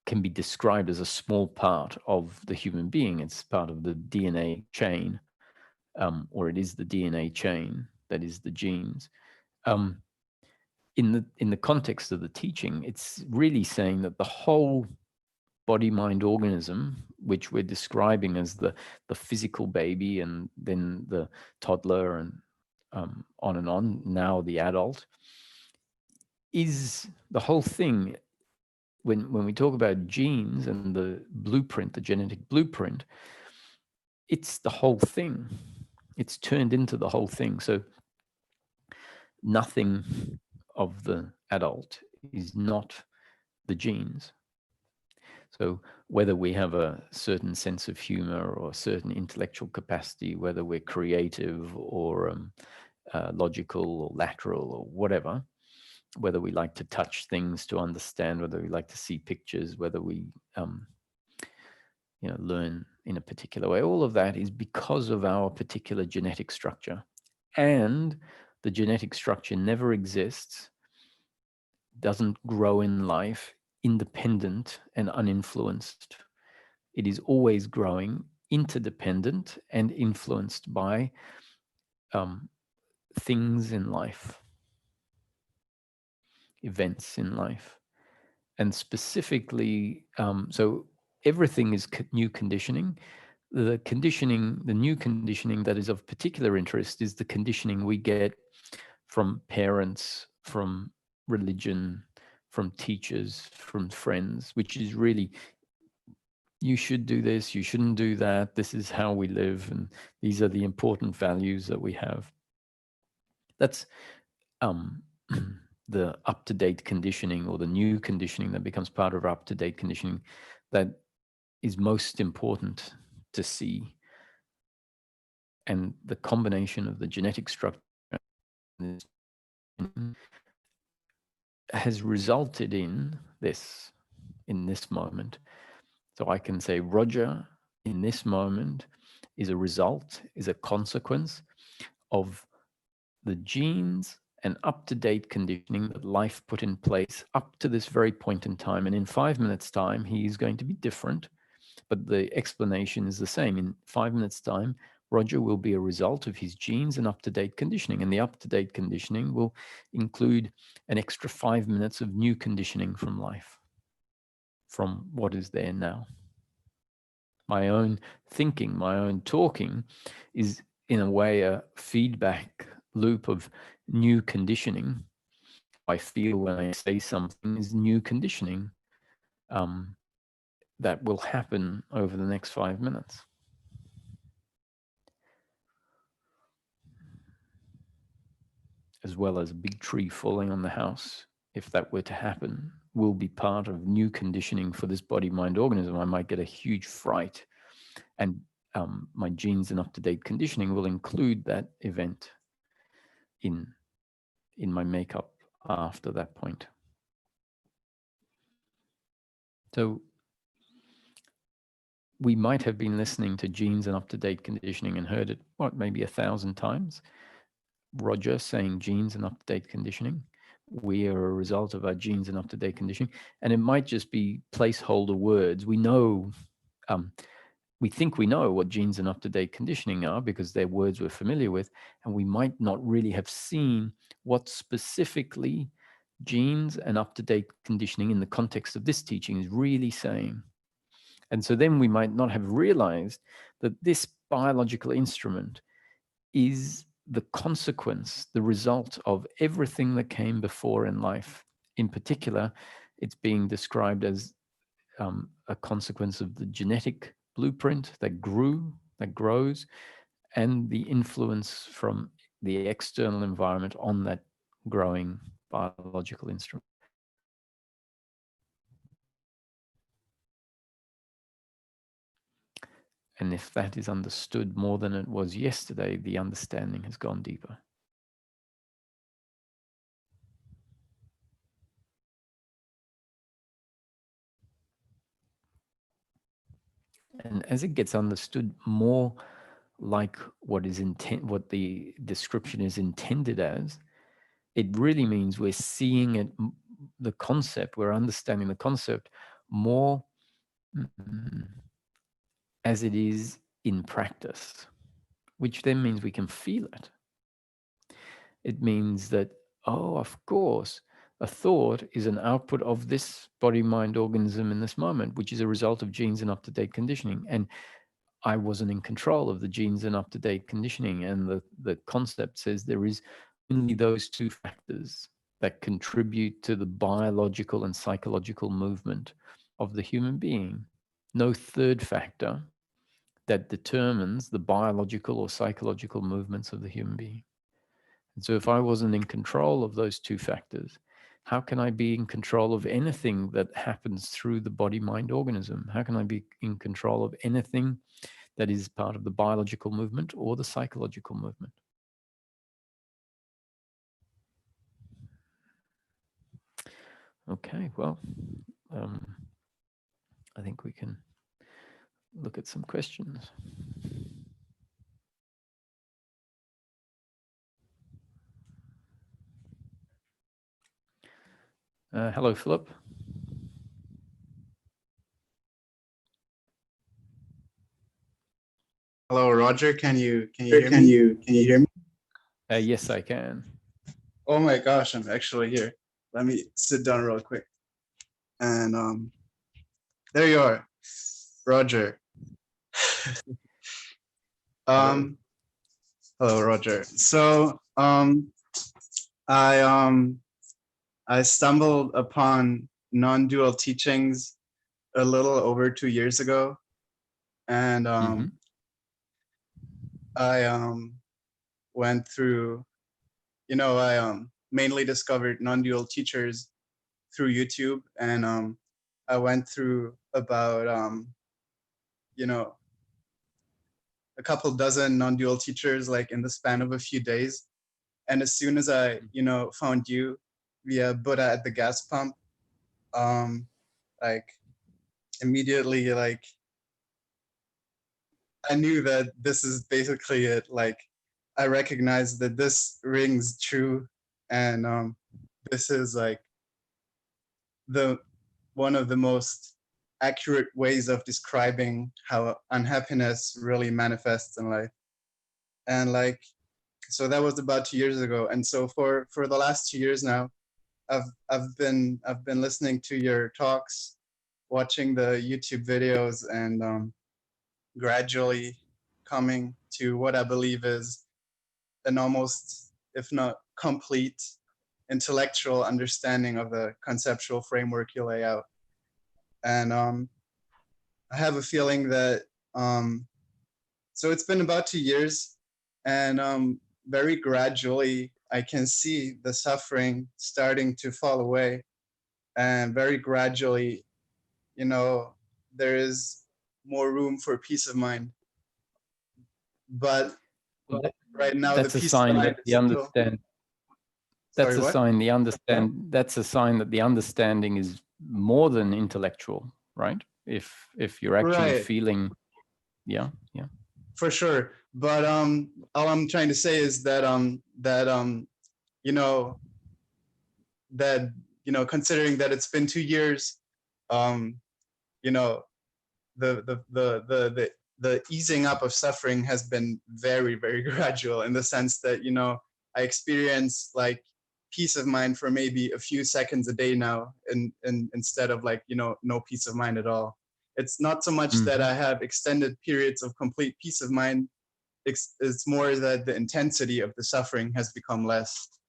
can be described as a small part of the human being. It's part of the DNA chain, or it is the DNA chain that is the genes. In the context of the teaching, it's really saying that the whole body-mind organism, which we're describing as the physical baby, and then the toddler, and on and on, now the adult, is the whole thing. When we talk about genes and the blueprint, the genetic blueprint, it's the whole thing. It's turned into the whole thing. So nothing of the adult is not the genes. So whether we have a certain sense of humor or a certain intellectual capacity, whether we're creative or logical or lateral or whatever, whether we like to touch things to understand, whether we like to see pictures, whether we, learn in a particular way. All of that is because of our particular genetic structure. And the genetic structure never exists, doesn't grow in life independent and uninfluenced. It is always growing interdependent and influenced by things in life, events in life. And specifically, so everything is new conditioning. The new conditioning that is of particular interest is the conditioning we get from parents, from religion, from teachers, from friends, which is really, you should do this, you shouldn't do that, this is how we live, and these are the important values that we have. That's the up-to-date conditioning, or the new conditioning that becomes part of up-to-date conditioning, that is most important to see. And the combination of the genetic structure has resulted in this moment. So I can say Roger in this moment is a result, is a consequence of the genes and up-to-date conditioning that life put in place up to this very point in time. And in 5 minutes' time, he's going to be different, but the explanation is the same. In 5 minutes' time, Roger will be a result of his genes and up-to-date conditioning. And the up-to-date conditioning will include an extra 5 minutes of new conditioning from life, from what is there now. My own thinking, my own talking is in a way a feedback loop of new conditioning. I feel when I say something is new conditioning that will happen over the next 5 minutes. As well as a big tree falling on the house, if that were to happen, will be part of new conditioning for this body-mind organism. I might get a huge fright, and my genes and up-to-date conditioning will include that event in my makeup after that point. So we might have been listening to genes and up-to-date conditioning and heard it, maybe 1,000 times. Roger saying genes and up-to-date conditioning. We are a result of our genes and up-to-date conditioning. And it might just be placeholder words. We know, we think we know what genes and up-to-date conditioning are because they're words we're familiar with, and we might not really have seen what specifically genes and up-to-date conditioning in the context of this teaching is really saying. And so then we might not have realized that this biological instrument is the consequence, the result of everything that came before in life. In particular, it's being described as a consequence of the genetic blueprint that grows, and the influence from the external environment on that growing biological instrument. And if that is understood more than it was yesterday, the understanding has gone deeper. And as it gets understood more like what the description is intended as, it really means we're seeing it, the concept, we're understanding the concept more as it is in practice, which then means we can feel it. It means that, oh, of course, a thought is an output of this body-mind organism in this moment, which is a result of genes and up-to-date conditioning. And I wasn't in control of the genes and up-to-date conditioning. And the concept says there is only those two factors that contribute to the biological and psychological movement of the human being. No third factor that determines the biological or psychological movements of the human being. And so if I wasn't in control of those two factors, how can I be in control of anything that happens through the body-mind organism? How can I be in control of anything that is part of the biological movement or the psychological movement? Okay, well, I think we can look at some questions. Hello, Philip. Hello, Roger. Can you hear me? Can you hear me? Yes, I can. Oh my gosh, I'm actually here. Let me sit down real quick. And there you are, Roger. Hello, Roger. So I stumbled upon non-dual teachings a little over 2 years ago, and I went through. I mainly discovered non-dual teachers through YouTube, and I went through about a couple dozen non-dual teachers like in the span of a few days. And as soon as I found you via Buddha at the gas pump, like immediately, like I knew that this is basically it. Like I recognized that this rings true, and this is like one of the most accurate ways of describing how unhappiness really manifests in life. And like, so that was about 2 years ago. And so for the last 2 years now, I've been listening to your talks, watching the YouTube videos, and gradually coming to what I believe is an almost, if not complete, intellectual understanding of the conceptual framework you lay out. And I have a feeling that so it's been about 2 years, and very gradually I can see the suffering starting to fall away, and very gradually, there is more room for peace of mind. But right now, that's a sign that the understand. That's a sign the understand. That's a sign that the understanding is more than intellectual, right? If you're actually feeling, yeah. For sure. But all I'm trying to say is that considering that it's been 2 years, the easing up of suffering has been very, very gradual, in the sense that I experience like peace of mind for maybe a few seconds a day now, and instead of like no peace of mind at all. It's not so much that I have extended periods of complete peace of mind. It's more that the intensity of the suffering has become less.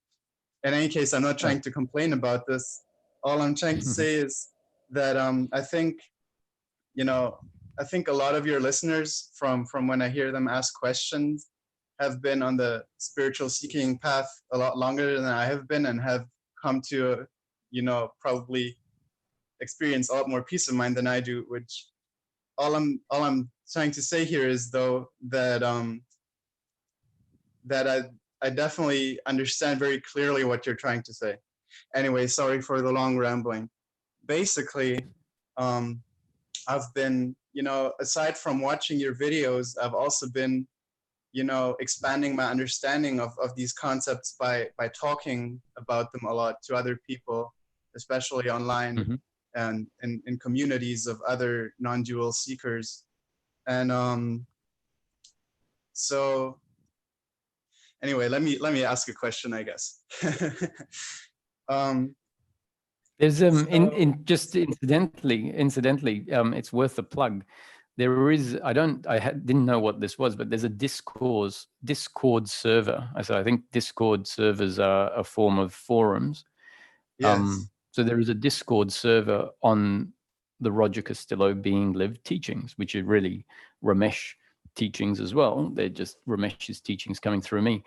In any case, I'm not trying to complain about this. All I'm trying to say is that I think a lot of your listeners, from when I hear them ask questions, have been on the spiritual seeking path a lot longer than I have been, and have come to probably experience a lot more peace of mind than I do. Which all I'm trying to say here is, though, that I definitely understand very clearly what you're trying to say. Anyway, sorry for the long rambling. Basically, I've been, aside from watching your videos, I've also been, expanding my understanding of these concepts by talking about them a lot to other people, especially online and in communities of other non-dual seekers. And so anyway, let me ask a question, I guess. There's just incidentally, it's worth a plug. There is, didn't know what this was, but there's a Discord server. So I think Discord servers are a form of forums. Yes. So there is a Discord server on the Roger Castillo Being Lived teachings, which are really Ramesh teachings as well. They're just Ramesh's teachings coming through me.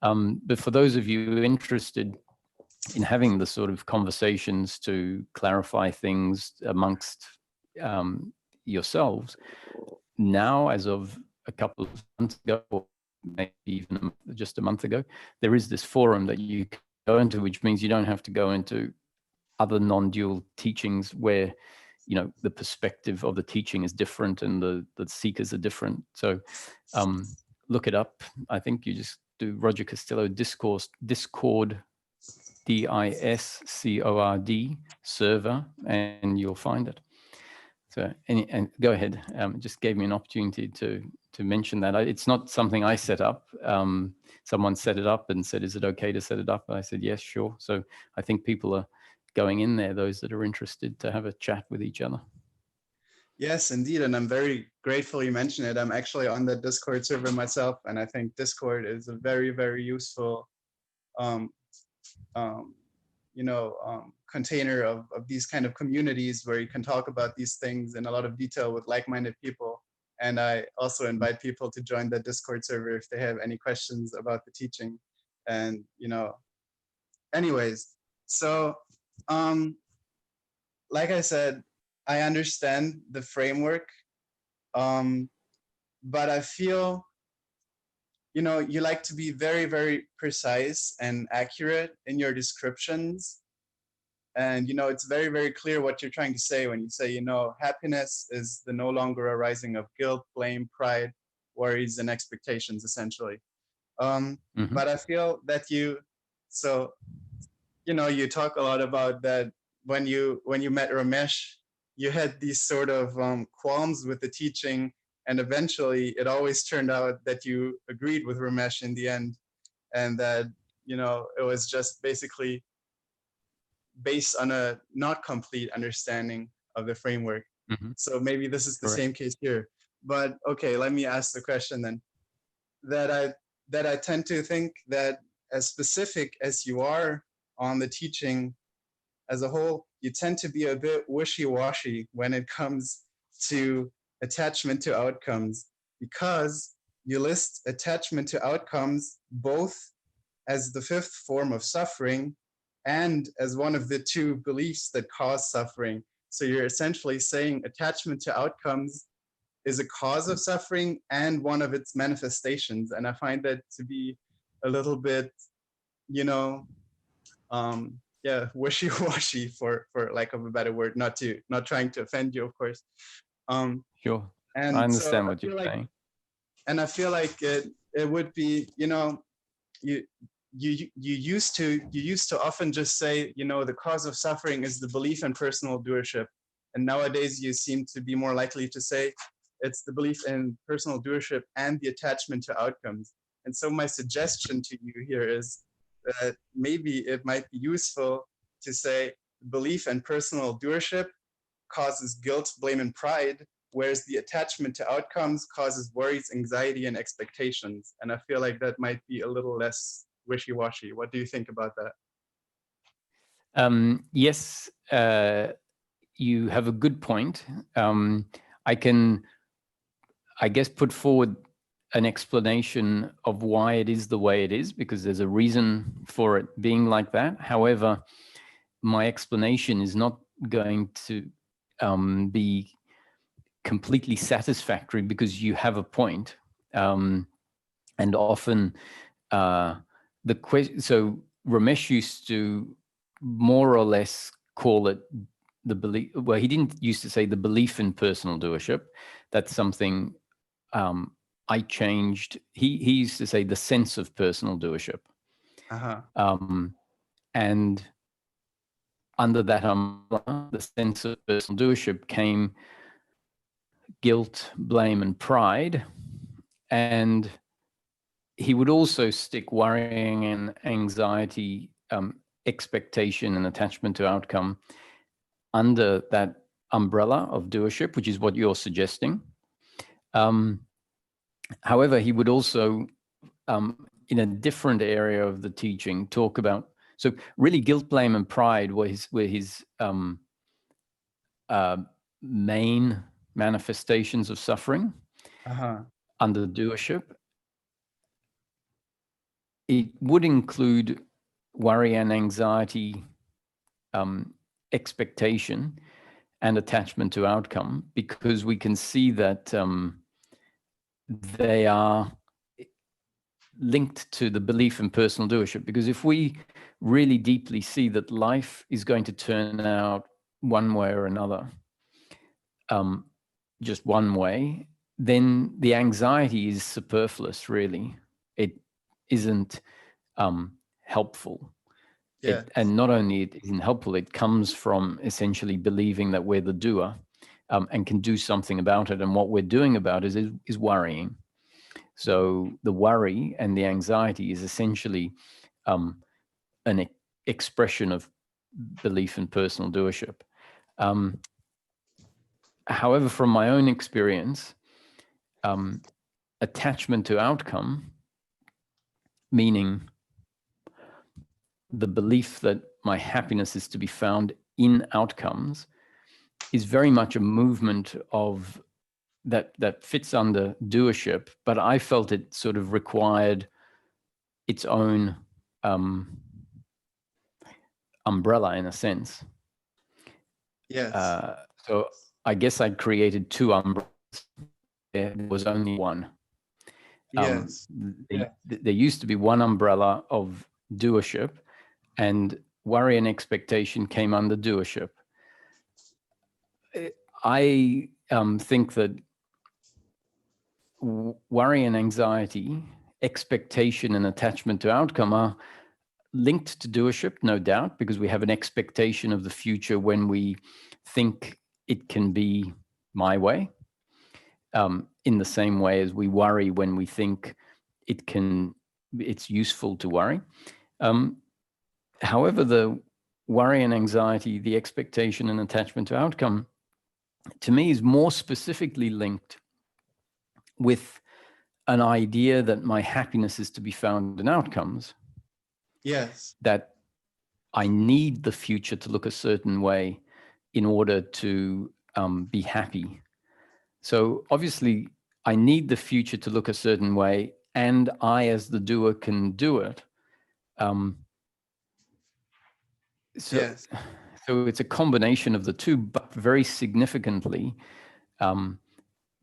But for those of you interested in having the sort of conversations to clarify things amongst yourselves, now, as of a couple of months ago, or maybe even just a month ago, there is this forum that you can go into, which means you don't have to go into other non-dual teachings where the perspective of the teaching is different and the seekers are different. So look it up. I think you just do Roger Castillo Discord, DISCORD server, and you'll find it. So, and go ahead. It just gave me an opportunity to mention that. It's not something I set up. Someone set it up and said, "Is it okay to set it up?" I said, "Yes, sure." So I think people are going in there, those that are interested, to have a chat with each other. Yes, indeed. And I'm very grateful you mentioned it. I'm actually on the Discord server myself, and I think Discord is a very, very useful container of these kind of communities where you can talk about these things in a lot of detail with like-minded people. And I also invite people to join the Discord server if they have any questions about the teaching. And, anyways, so like I said, I understand the framework, but I feel, you like to be very, very precise and accurate in your descriptions. And, it's very, very clear what you're trying to say when you say, happiness is the no longer arising of guilt, blame, pride, worries, and expectations, essentially. But I feel that you talk a lot about that when you met Ramesh, you had these sort of qualms with the teaching, and eventually it always turned out that you agreed with Ramesh in the end, and that, it was just basically based on a not complete understanding of the framework. So maybe this is the same case here. But okay, let me ask the question then. That I tend to think that as specific as you are on the teaching as a whole, you tend to be a bit wishy-washy when it comes to attachment to outcomes, because you list attachment to outcomes both as the fifth form of suffering and as one of the two beliefs that cause suffering. So you're essentially saying attachment to outcomes is a cause of suffering and one of its manifestations. And I find that to be a little bit, wishy-washy, for lack of a better word, not trying to offend you, of course. Sure. And I understand so what you're saying. And I feel like it would be, you used to often just say, the cause of suffering is the belief in personal doership. And nowadays you seem to be more likely to say it's the belief in personal doership and the attachment to outcomes. And so my suggestion to you here is that maybe it might be useful to say belief in personal doership causes guilt, blame, and pride, whereas the attachment to outcomes causes worries, anxiety, and expectations. And I feel like that might be a little less wishy-washy. What do you think about that? Yes, you have a good point. I can, I guess, put forward an explanation of why it is the way it is, because there's a reason for it being like that. However, my explanation is not going to be completely satisfactory, because you have a point. And often the question, so Ramesh used to more or less call it the belief. Well, he didn't used to say the belief in personal doership. That's something I changed. He used to say the sense of personal doership. And under that umbrella, the sense of personal doership came guilt, blame, and pride. And he would also stick worrying and anxiety, expectation, and attachment to outcome under that umbrella of doership, which is what you're suggesting. However, he would also, in a different area of the teaching, talk about, so really guilt, blame, and pride were his main manifestations of suffering under doership. It would include worry and anxiety, expectation, and attachment to outcome, because we can see that they are linked to the belief in personal doership. Because if we really deeply see that life is going to turn out one way or another, just one way, then the anxiety is superfluous, really. It isn't helpful. Yeah. And not only it isn't helpful, it comes from essentially believing that we're the doer and can do something about it. And what we're doing about it is worrying. So the worry and the anxiety is essentially an expression of belief in personal doership. However, from my own experience, attachment to outcome, meaning the belief that my happiness is to be found in outcomes, is very much a movement of that fits under doership, but I felt it sort of required its own umbrella in a sense. Yes. So I guess I'd created two umbrellas. There was only one. Yes. There used to be one umbrella of doership, and worry and expectation came under doership. I think that worry and anxiety, expectation and attachment to outcome are linked to doership, no doubt, because we have an expectation of the future when we think it can be my way, in the same way as we worry when we think it's useful to worry. However, the worry and anxiety, the expectation and attachment to outcome, to me is more specifically linked with an idea that my happiness is to be found in outcomes. Yes. That I need the future to look a certain way in order to be happy. So obviously, I need the future to look a certain way, and I, as the doer, can do it. Yes. So it's a combination of the two, but very significantly,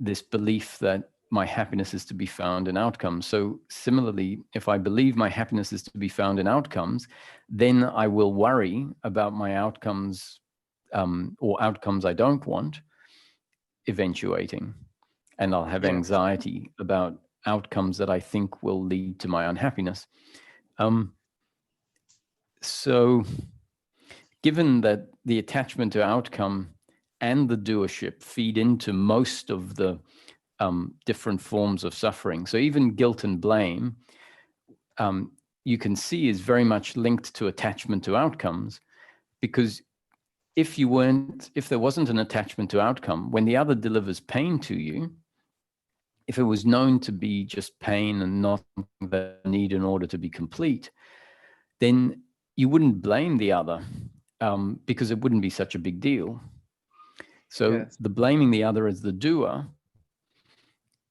this belief that my happiness is to be found in outcomes. So similarly, if I believe my happiness is to be found in outcomes, then I will worry about my outcomes or outcomes I don't want eventuating. And I'll have anxiety about outcomes that I think will lead to my unhappiness. So given that the attachment to outcome and the doership feed into most of the different forms of suffering. So even guilt and blame, you can see is very much linked to attachment to outcomes, because if there wasn't an attachment to outcome, when the other delivers pain to you, if it was known to be just pain and not the need in order to be complete, then you wouldn't blame the other because it wouldn't be such a big deal. So the blaming the other as the doer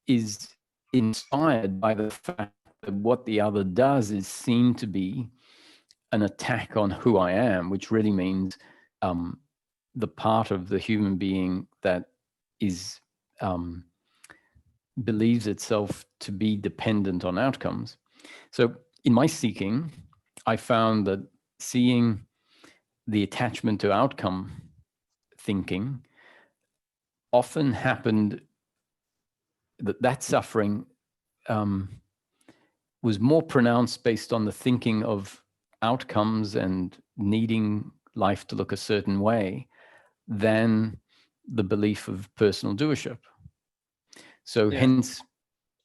is inspired by the fact that what the other does is seen to be an attack on who I am, which really means the part of the human being that is believes itself to be dependent on outcomes. So in my seeking, I found that seeing the attachment to outcome thinking often happened, that suffering was more pronounced based on the thinking of outcomes and needing life to look a certain way than the belief of personal doership. So hence,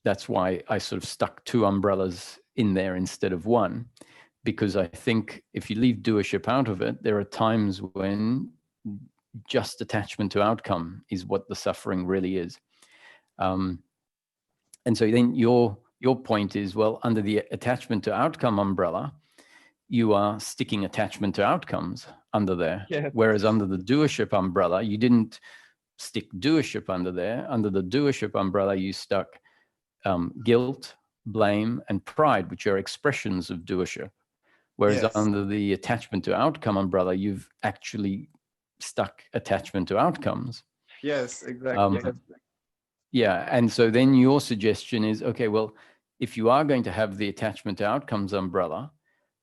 that's why I sort of stuck two umbrellas in there instead of one, because I think if you leave doership out of it, there are times when just attachment to outcome is what the suffering really is. And so then your point is, well, under the attachment to outcome umbrella, you are sticking attachment to outcomes under there. Whereas under the doership umbrella, you didn't stick doership under there. Under the doership umbrella, you stuck guilt, blame, and pride, which are expressions of doership. Whereas under the attachment to outcome umbrella, you've actually stuck attachment to outcomes. Yes, exactly. Yeah. And so then your suggestion is, okay, well, if you are going to have the attachment to outcomes umbrella,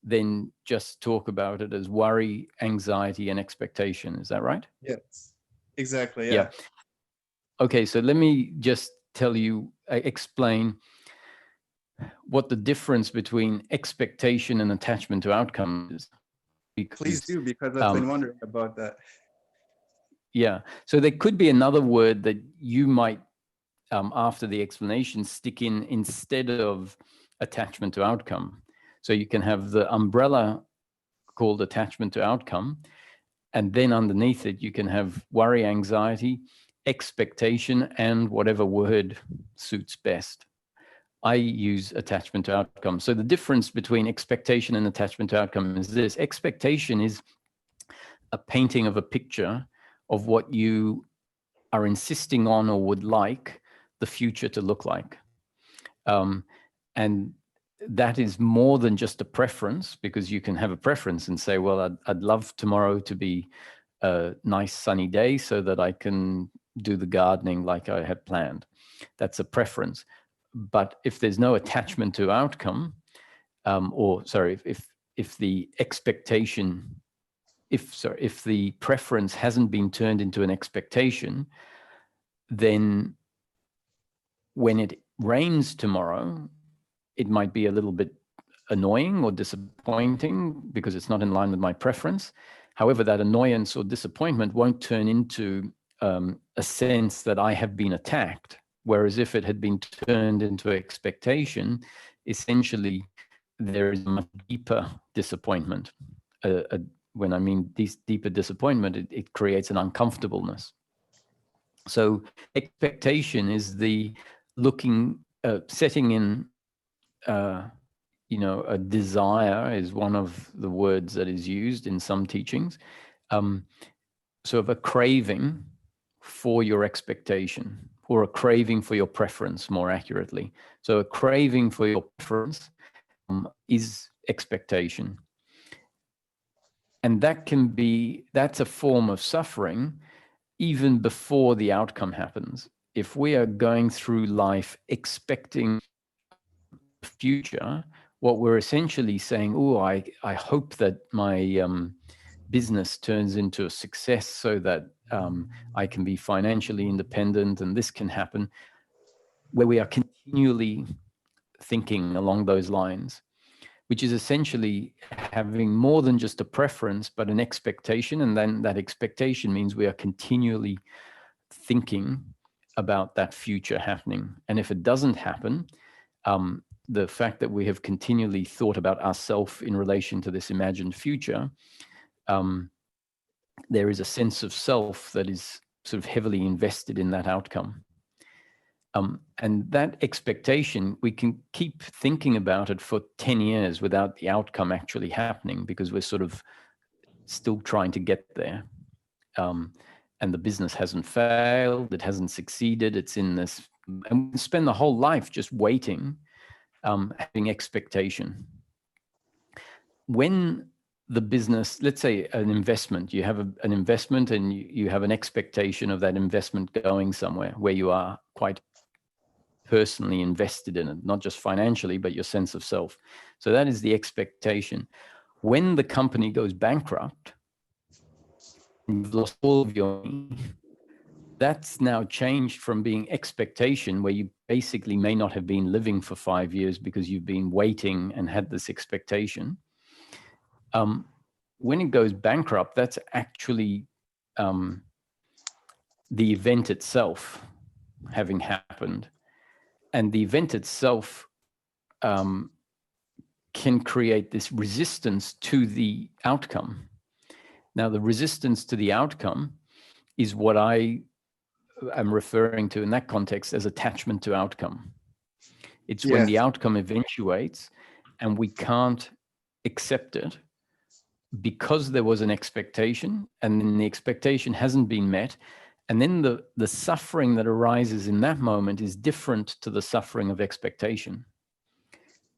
then just talk about it as worry, anxiety, and expectation. Is that right? Yes, exactly. Yeah. Okay, so let me just tell you, explain what the difference between expectation and attachment to outcome is. Please Because, do, because I've been wondering about that. yeah, so there could be another word that you might, after the explanation, stick in instead of attachment to outcome. So you can have the umbrella called attachment to outcome, and then underneath it, you can have worry, anxiety, expectation, and whatever word suits best. I use attachment to outcome. So the difference between expectation and attachment to outcome is this. Expectation is a painting of a picture of what you are insisting on or would like the future to look like. And that is more than just a preference, because you can have a preference and say, well, I'd love tomorrow to be a nice sunny day so that I can do the gardening like I had planned. That's a preference. But if there's no attachment to outcome, if the expectation, if the preference hasn't been turned into an expectation, then when it rains tomorrow, it might be a little bit annoying or disappointing because it's not in line with my preference. However, that annoyance or disappointment won't turn into a sense that I have been attacked. Whereas if it had been turned into expectation, essentially there is a much deeper disappointment. When I mean this deeper disappointment, it creates an uncomfortableness. So expectation is the looking, setting in, a desire is one of the words that is used in some teachings. Sort of a craving for your expectation, or a craving for your preference, more accurately. So a craving for your preference is expectation. And that's a form of suffering even before the outcome happens. If we are going through life expecting the future, what we're essentially saying, I hope that my business turns into a success so that I can be financially independent and this can happen, where we are continually thinking along those lines, which is essentially having more than just a preference, but an expectation. And then that expectation means we are continually thinking about that future happening. And if it doesn't happen, the fact that we have continually thought about ourselves in relation to this imagined future, there is a sense of self that is sort of heavily invested in that outcome. And that expectation, we can keep thinking about it for 10 years without the outcome actually happening, because we're sort of still trying to get there. And the business hasn't failed, it hasn't succeeded, it's in this, and we spend the whole life just waiting, having expectation. When the business, let's say an investment, you have an investment and you have an expectation of that investment going somewhere where you are quite personally invested in it, not just financially, but your sense of self. So that is the expectation. When the company goes bankrupt, you've lost all of your money, that's now changed from being expectation, where you basically may not have been living for 5 years because you've been waiting and had this expectation. When it goes bankrupt, that's actually the event itself having happened. And the event itself can create this resistance to the outcome. Now, the resistance to the outcome is what I am referring to in that context as attachment to outcome. It's when the outcome eventuates and we can't accept it because there was an expectation, and then the expectation hasn't been met. And then the suffering that arises in that moment is different to the suffering of expectation.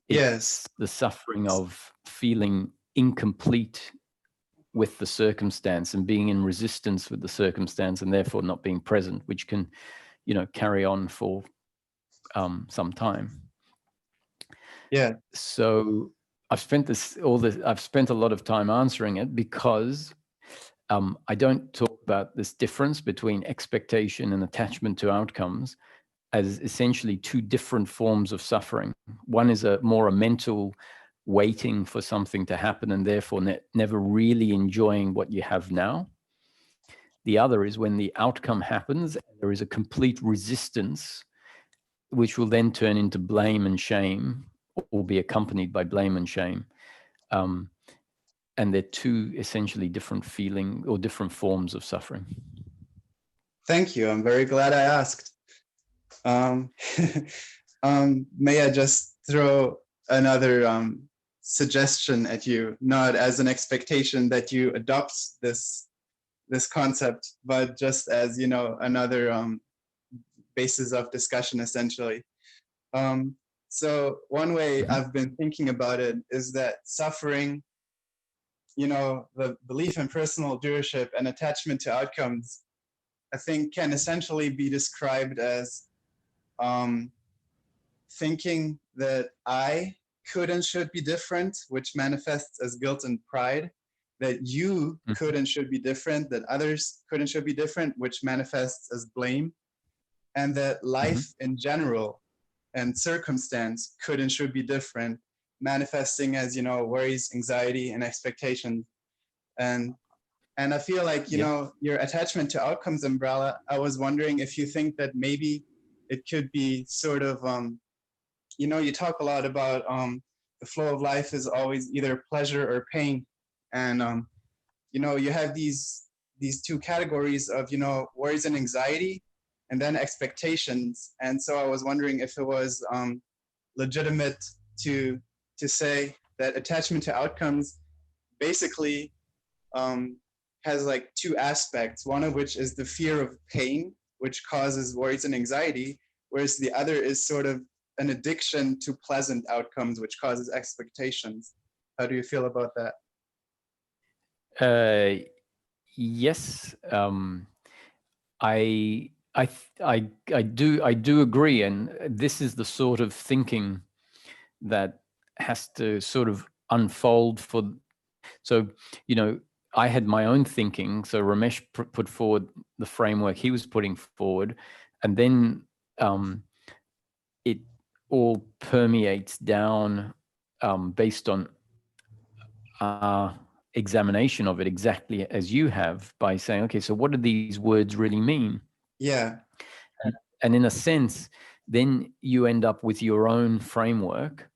It's the suffering of feeling incomplete with the circumstance and being in resistance with the circumstance, and therefore not being present, which can, carry on for some time. Yeah. So I've spent a lot of time answering it because I don't talk about this difference between expectation and attachment to outcomes as essentially two different forms of suffering. One is a mental waiting for something to happen and therefore never really enjoying what you have now. The other is when the outcome happens, there is a complete resistance, which will then turn into blame and shame, or be accompanied by blame and shame. And they're two essentially different feeling or different forms of suffering. Thank you. I'm very glad I asked. May I just throw another suggestion at you, not as an expectation that you adopt this concept, but just as, you know, another basis of discussion, essentially. So one way I've been thinking about it is that suffering, you know, the belief in personal doership and attachment to outcomes, I think can essentially be described as thinking that I could and should be different, which manifests as guilt and pride, that you could and should be different, that others could and should be different, which manifests as blame, and that life in general and circumstance could and should be different, manifesting as, you know, worries, anxiety, and expectations. And I feel like, you know, your attachment to outcomes umbrella, I was wondering if you think that maybe it could be sort of, you know, you talk a lot about the flow of life is always either pleasure or pain. And, you know, you have these two categories of, you know, worries and anxiety, and then expectations. And so I was wondering if it was legitimate to say that attachment to outcomes basically has like two aspects, one of which is the fear of pain, which causes worries and anxiety, whereas the other is sort of an addiction to pleasant outcomes, which causes expectations. How do you feel about that? Yes, I do agree, and this is the sort of thinking that has to sort of unfold for. So, you know, I had my own thinking. So Ramesh put forward the framework he was putting forward, and then it all permeates down based on examination of it, exactly as you have, by saying, okay, so what do these words really mean? Yeah. And in a sense, then you end up with your own framework.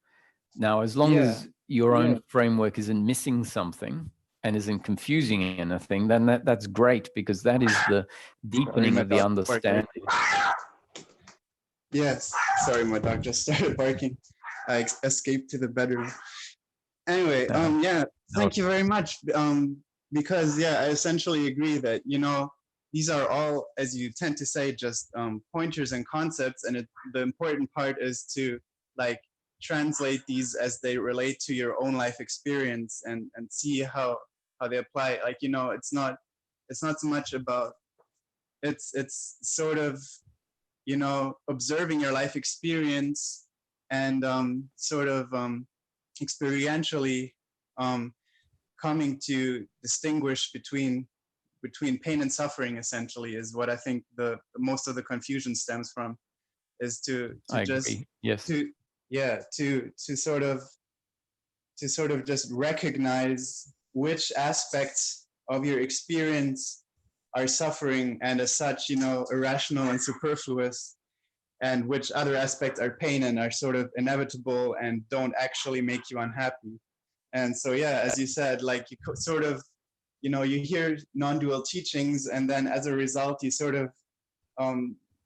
Now, as long as your own framework isn't missing something and isn't confusing anything, then that's great, because that is the deepening of the understanding. Yes. Sorry, my dog just started barking. I escaped to the bedroom. Anyway, thank you very much. Because I essentially agree that, you know, these are all, as you tend to say, just pointers and concepts, and the important part is to like translate these as they relate to your own life experience and see how they apply. Like, you know, it's not so much about it's sort of, you know, observing your life experience and sort of experientially coming to distinguish between pain and suffering, essentially, is what I think the most of the confusion stems from, is to just agree. Yes. to sort of just recognize which aspects of your experience are suffering and as such, you know, irrational and superfluous, and which other aspects are pain and are sort of inevitable and don't actually make you unhappy. And so, as you said, like you sort of, you know, you hear non-dual teachings, and then as a result, you sort of,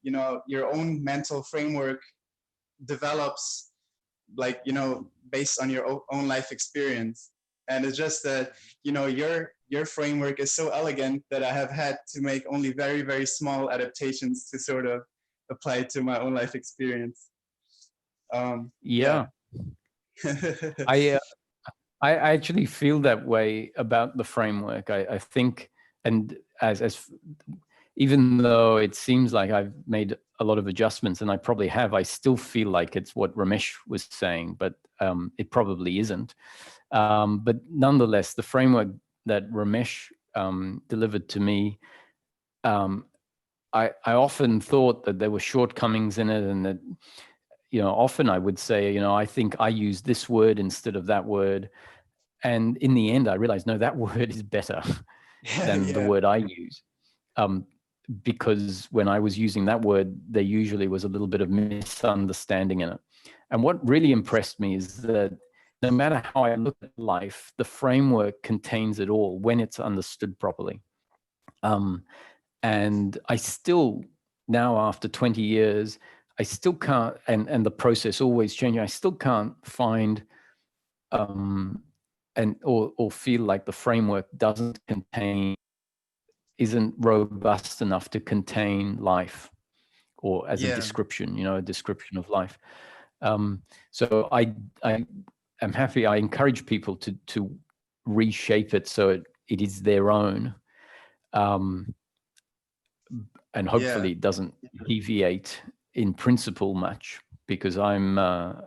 you know, your own mental framework develops, like, you know, based on your own life experience. And it's just that, you know, your framework is so elegant that I have had to make only very, very small adaptations to sort of apply to my own life experience. I actually feel that way about the framework. I think, and as even though it seems like I've made a lot of adjustments, and I probably have, I still feel like it's what Ramesh was saying, but it probably isn't. But nonetheless, the framework that Ramesh delivered to me I often thought that there were shortcomings in it, and that, often I would say, I think I use this word instead of that word. And in the end, I realized, no, that word is better than the word I use. Because when I was using that word, there usually was a little bit of misunderstanding in it. And what really impressed me is that no matter how I look at life, the framework contains it all when it's understood properly. And I still, now after 20 years, I still can't, and the process always changing, I still can't find or feel like the framework isn't robust enough to contain life, or as a description, a description of life. So I am happy. I encourage people to reshape it so it is their own, and hopefully it doesn't deviate in principle much, because I've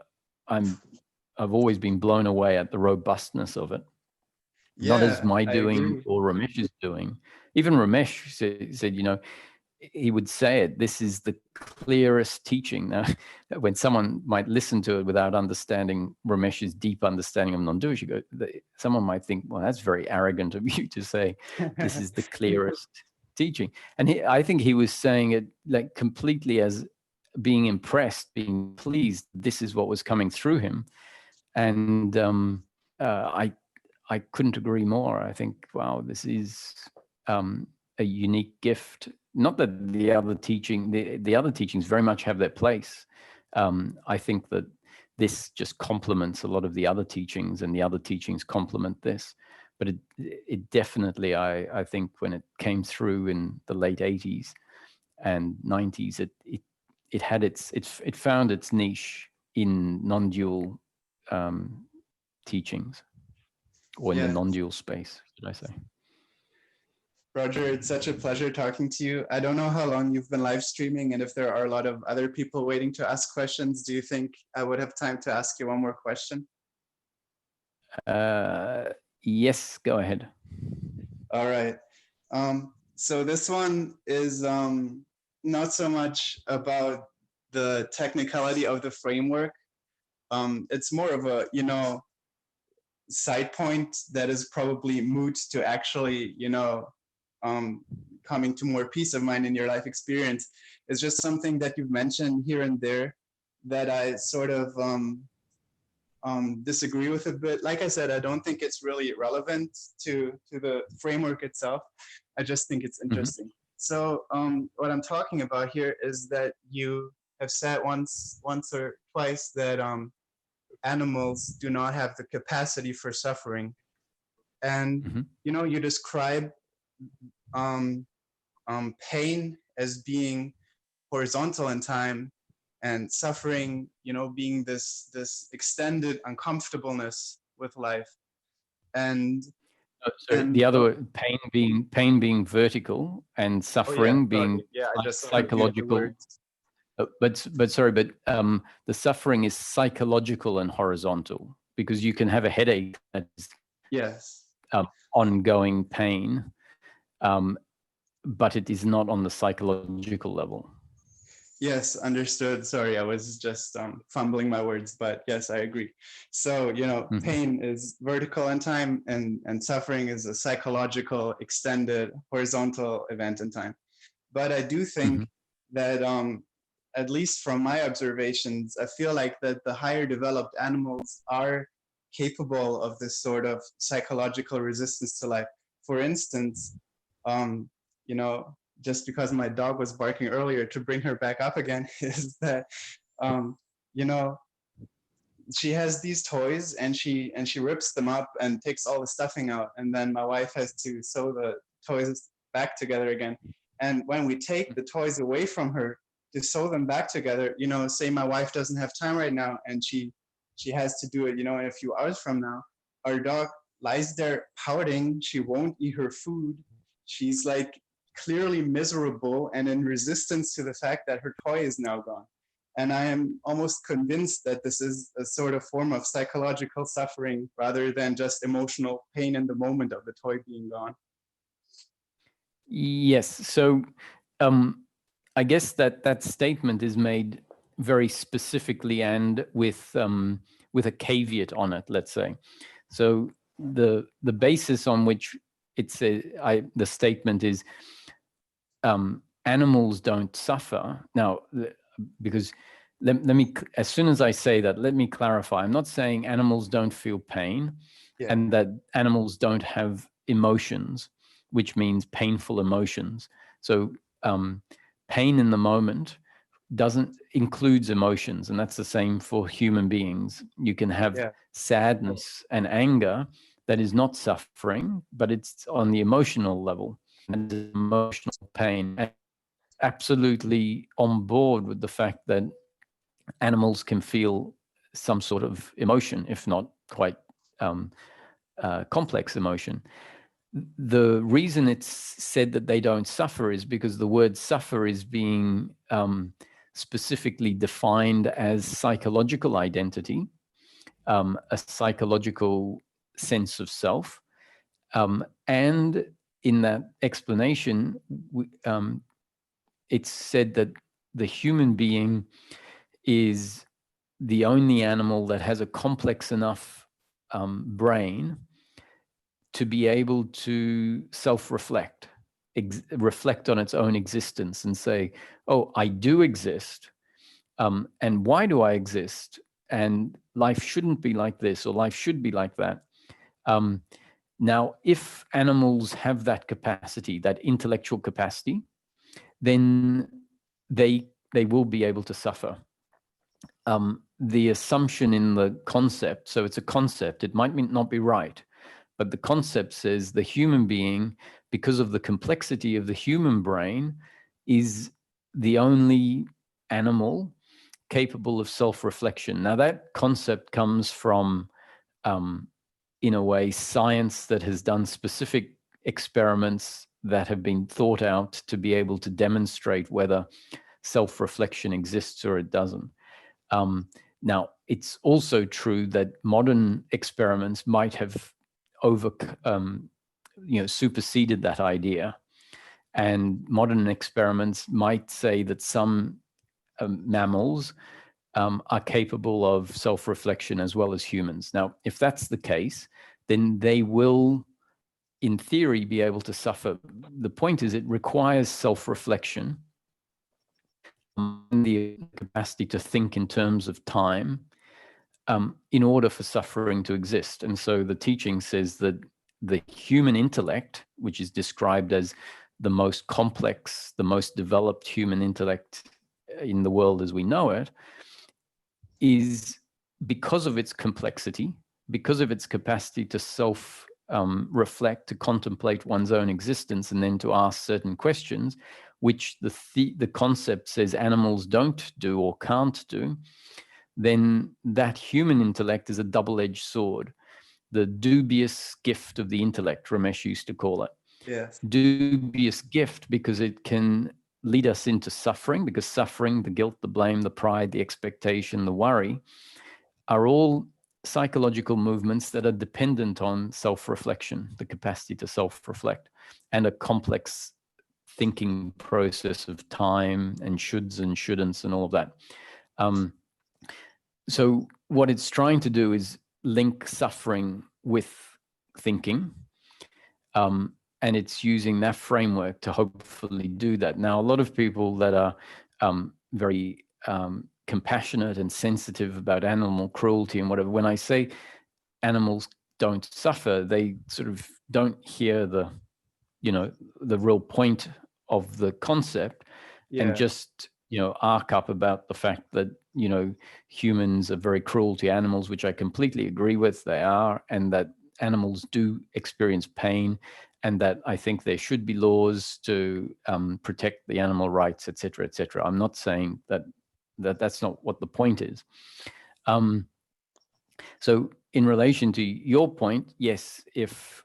always been blown away at the robustness of it. Not as my doing or Ramesh's doing. Even Ramesh said, he would say it, this is the clearest teaching. Now, when someone might listen to it without understanding Ramesh's deep understanding of non-doership, someone might think, well, that's very arrogant of you to say this is the clearest teaching. And I think he was saying it like completely as being impressed, being pleased. This is what was coming through him. And I couldn't agree more. I think, wow, this is a unique gift. Not that the other teachings very much have their place. I think that this just complements a lot of the other teachings, and the other teachings complement this. But it definitely, I think, when it came through in the late 80s and 90s, it found its niche in non-dual teachings, or in the non-dual space, should I say. Roger, it's such a pleasure talking to you. I don't know how long you've been live streaming, and if there are a lot of other people waiting to ask questions, do you think I would have time to ask you one more question? Yes, go ahead. All right. So this one is not so much about the technicality of the framework. It's more of a, side point that is probably moot to actually, coming to more peace of mind in your life experience. It's just something that you've mentioned here and there that I sort of disagree with a bit. Like I said, I don't think it's really relevant to the framework itself. I just think it's interesting. So what I'm talking about here is that you have said once or twice that animals do not have the capacity for suffering. And, you describe pain as being horizontal in time, and suffering, being this extended uncomfortableness with life. And the other pain being vertical, and suffering being psychological. But the suffering is psychological and horizontal, because you can have a headache that is ongoing pain, but it is not on the psychological level. Yes, understood. Sorry, I was just fumbling my words, but yes, I agree. So, pain is vertical in time, and suffering is a psychological, extended, horizontal event in time. But I do think that, at least from my observations, I feel like that the higher developed animals are capable of this sort of psychological resistance to life. For instance, just because my dog was barking earlier, to bring her back up again, is that, she has these toys, and she rips them up and takes all the stuffing out. And then my wife has to sew the toys back together again. And when we take the toys away from her to sew them back together, say my wife doesn't have time right now, and she has to do it, in a few hours from now, our dog lies there pouting. She won't eat her food. She's like clearly miserable and in resistance to the fact that her toy is now gone. And I am almost convinced that this is a sort of form of psychological suffering rather than just emotional pain in the moment of the toy being gone. Yes. So I guess that statement is made very specifically and with a caveat on it, let's say. So the basis on which the statement is animals don't suffer. Now, because let me, as soon as I say that, let me clarify. I'm not saying animals don't feel pain, Yeah. and that animals don't have emotions, which means painful emotions. So pain in the moment includes emotions, and that's the same for human beings. You can have sadness and anger that is not suffering, but it's on the emotional level, and emotional pain. And absolutely on board with the fact that animals can feel some sort of emotion, if not quite complex emotion. The reason it's said that they don't suffer is because the word suffer is being specifically defined as psychological identity, a psychological sense of self. And in that explanation, it's said that the human being is the only animal that has a complex enough brain to be able to self-reflect, reflect on its own existence and say, oh, I do exist. And why do I exist? And life shouldn't be like this, or life should be like that. Now, if animals have that capacity, that intellectual capacity, then they will be able to suffer. The assumption in the concept, so it's a concept, it might not be right, but the concept says the human being, because of the complexity of the human brain, is the only animal capable of self-reflection. Now, that concept comes from, in a way, science that has done specific experiments that have been thought out to be able to demonstrate whether self-reflection exists or it doesn't. Now, it's also true that modern experiments might have superseded that idea, and modern experiments might say that some mammals are capable of self-reflection as well as humans. Now, if that's the case, then they will, in theory, be able to suffer. The point is, it requires self-reflection, the capacity to think in terms of time, in order for suffering to exist. And so the teaching says that the human intellect, which is described as the most complex, the most developed human intellect in the world as we know it, is, because of its complexity, because of its capacity to reflect, to contemplate one's own existence, and then to ask certain questions, which the concept says animals don't do or can't do, then that human intellect is a double-edged sword. The dubious gift of the intellect, Ramesh used to call it. Yes. Dubious gift because it can lead us into suffering, because suffering, the guilt, the blame, the pride, the expectation, the worry, are all psychological movements that are dependent on self-reflection, the capacity to self-reflect, and a complex thinking process of time and shoulds and shouldn'ts and all of that. So what it's trying to do is link suffering with thinking, and it's using that framework to hopefully do that. Now, a lot of people that are very compassionate and sensitive about animal cruelty and whatever, when I say animals don't suffer, they sort of don't hear the real point of the concept, and just arc up about the fact that humans are very cruel to animals, which I completely agree with. They are, and that animals do experience pain, and that I think there should be laws to protect the animal rights, etc., etc. I'm not saying that's not what the point is. So in relation to your point, yes, if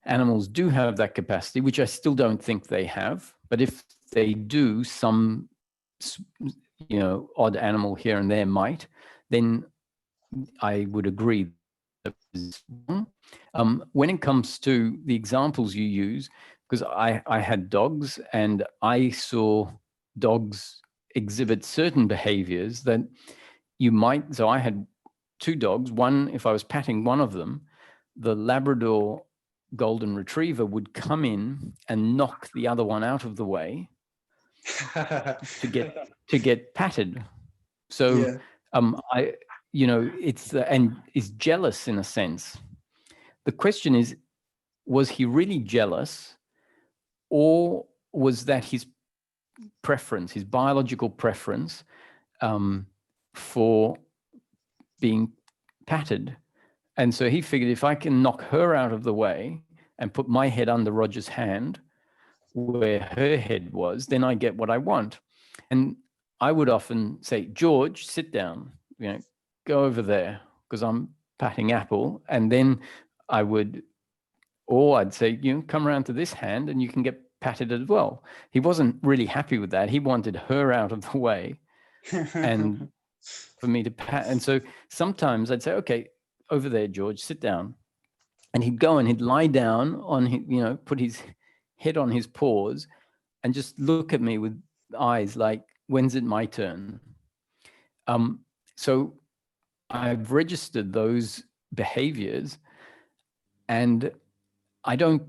animals do have that capacity, which I still don't think they have, but if they do, some odd animal here and there might, then I would agree. When it comes to the examples you use, because I had dogs, and I saw dogs exhibit certain behaviors that you might. So I had two dogs. One, if I was patting one of them, the Labrador Golden Retriever would come in and knock the other one out of the way to get patted. So Yeah. I, it's and is jealous in a sense. The question is, was he really jealous, or was that his preference, his biological preference, for being patted? And so he figured, if I can knock her out of the way and put my head under Roger's hand where her head was, then I get what I want. And I would often say, George, sit down, go over there, because I'm patting Apple. And then I'd say, come around to this hand and you can get patted as well. He wasn't really happy with that. He wanted her out of the way and for me to pat. And so sometimes I'd say, okay, over there, George, sit down. And he'd go and he'd lie down on his, put his head on his paws and just look at me with eyes like, when's it my turn? So I've registered those behaviors, and I don't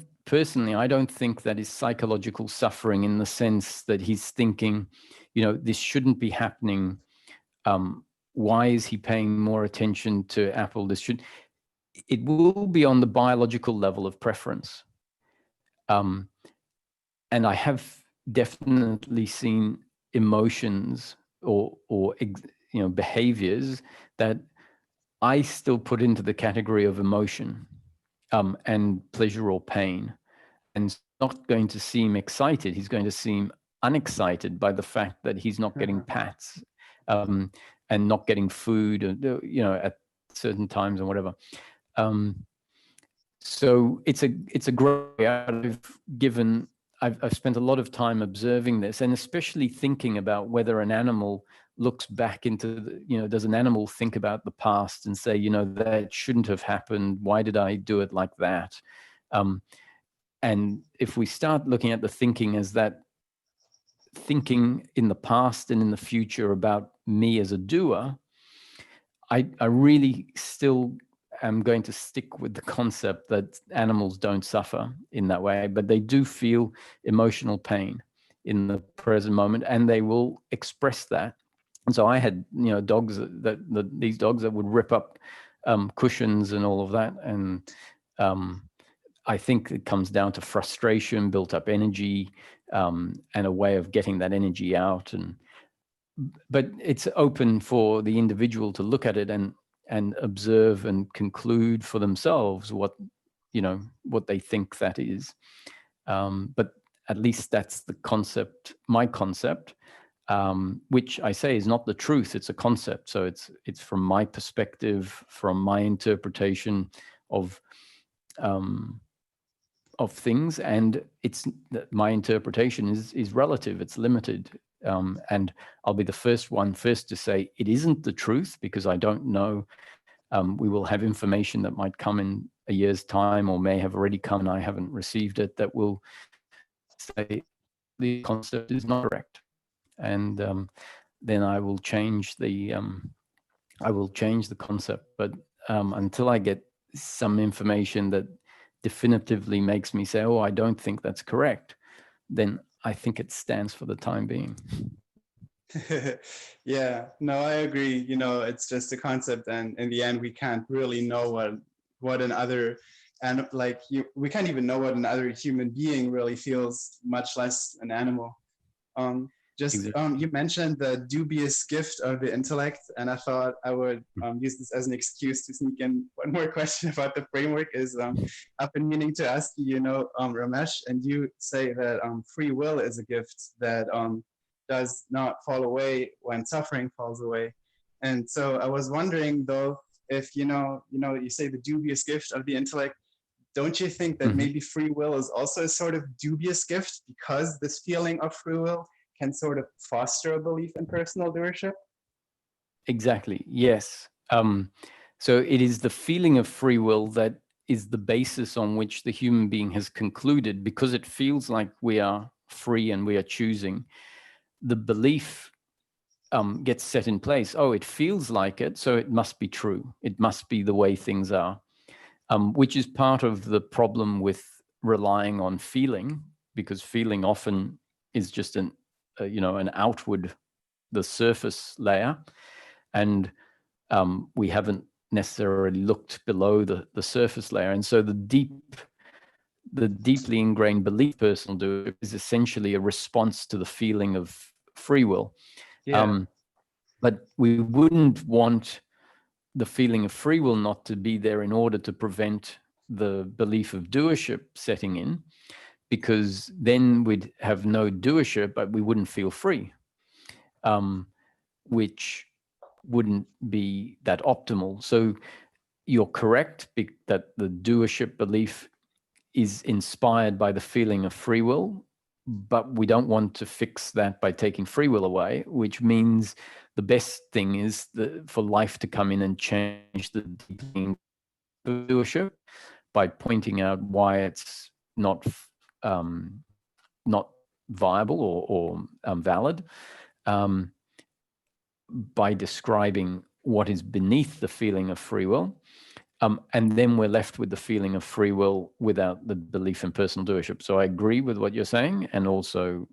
think that is psychological suffering in the sense that he's thinking, this shouldn't be happening. Why is he paying more attention to Apple? It will be on the biological level of preference. And I have definitely seen emotions or behaviors that I still put into the category of emotion, and pleasure or pain. And it's not going to seem excited. He's going to seem unexcited by the fact that he's not getting pats, and not getting food, at certain times and whatever. So it's a great. I've spent a lot of time observing this, and especially thinking about whether an animal looks back into does an animal think about the past and say, that shouldn't have happened. Why did I do it like that? And if we start looking at the thinking as that thinking in the past and in the future about me as a doer, I really still am going to stick with the concept that animals don't suffer in that way, but they do feel emotional pain in the present moment, and they will express that. And so I had, dogs these dogs that would rip up cushions and all of that, and I think it comes down to frustration, built up energy, and a way of getting that energy out. But it's open for the individual to look at it and observe and conclude for themselves what they think that is. But at least that's the concept, my concept, which I say is not the truth. It's a concept. So it's from my perspective, from my interpretation of things, and my interpretation is relative. It's limited. And I'll be the first to say it isn't the truth, because I don't know. We will have information that might come in a year's time, or may have already come and I haven't received it, that will say the concept is not correct. And then I will change the concept. But until I get some information that definitively makes me say, oh, I don't think that's correct, then I think it stands for the time being. Yeah, no, I agree. It's just a concept, and in the end, we can't really know what another, and we can't even know what another human being really feels, much less an animal. Exactly. You mentioned the dubious gift of the intellect, and I thought I would use this as an excuse to sneak in one more question about the framework. I've been meaning to ask you, Ramesh, and you say that free will is a gift that does not fall away when suffering falls away. And so I was wondering, though, if you say the dubious gift of the intellect, don't you think that maybe free will is also a sort of dubious gift, because this feeling of free will can sort of foster a belief in personal doership? Exactly. Yes. So it is the feeling of free will that is the basis on which the human being has concluded, because it feels like we are free and we are choosing, the belief gets set in place. Oh, it feels like it, so it must be true. It must be the way things are, which is part of the problem with relying on feeling, because feeling often is just an outward, the surface layer, and we haven't necessarily looked below the surface layer. And so the deeply ingrained belief personal doership is essentially a response to the feeling of free will. Yeah. But we wouldn't want the feeling of free will not to be there in order to prevent the belief of doership setting in, because then we'd have no doership, but we wouldn't feel free, which wouldn't be that optimal. So you're correct that the doership belief is inspired by the feeling of free will, but we don't want to fix that by taking free will away, which means the best thing is for life to come in and change the deepening of doership by pointing out why it's not viable or valid, by describing what is beneath the feeling of free will. And then we're left with the feeling of free will without the belief in personal doership. So I agree with what you're saying. And also,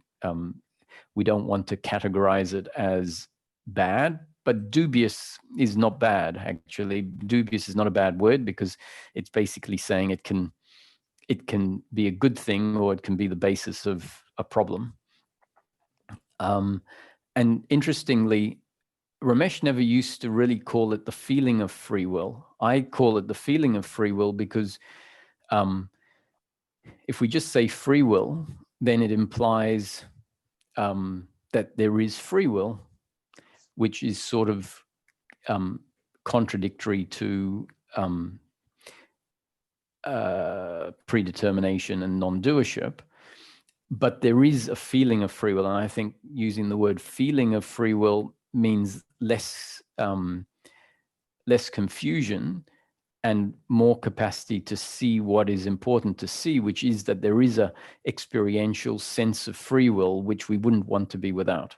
we don't want to categorize it as bad, but dubious is not bad, actually. Dubious is not a bad word, because it's basically saying it can be a good thing, or it can be the basis of a problem. And interestingly, Ramesh never used to really call it the feeling of free will. I call it the feeling of free will because if we just say free will, then it implies that there is free will, which is sort of contradictory to predetermination and non-doership. But there is a feeling of free will. And I think using the word feeling of free will means less confusion and more capacity to see what is important to see, which is that there is a experiential sense of free will, which we wouldn't want to be without.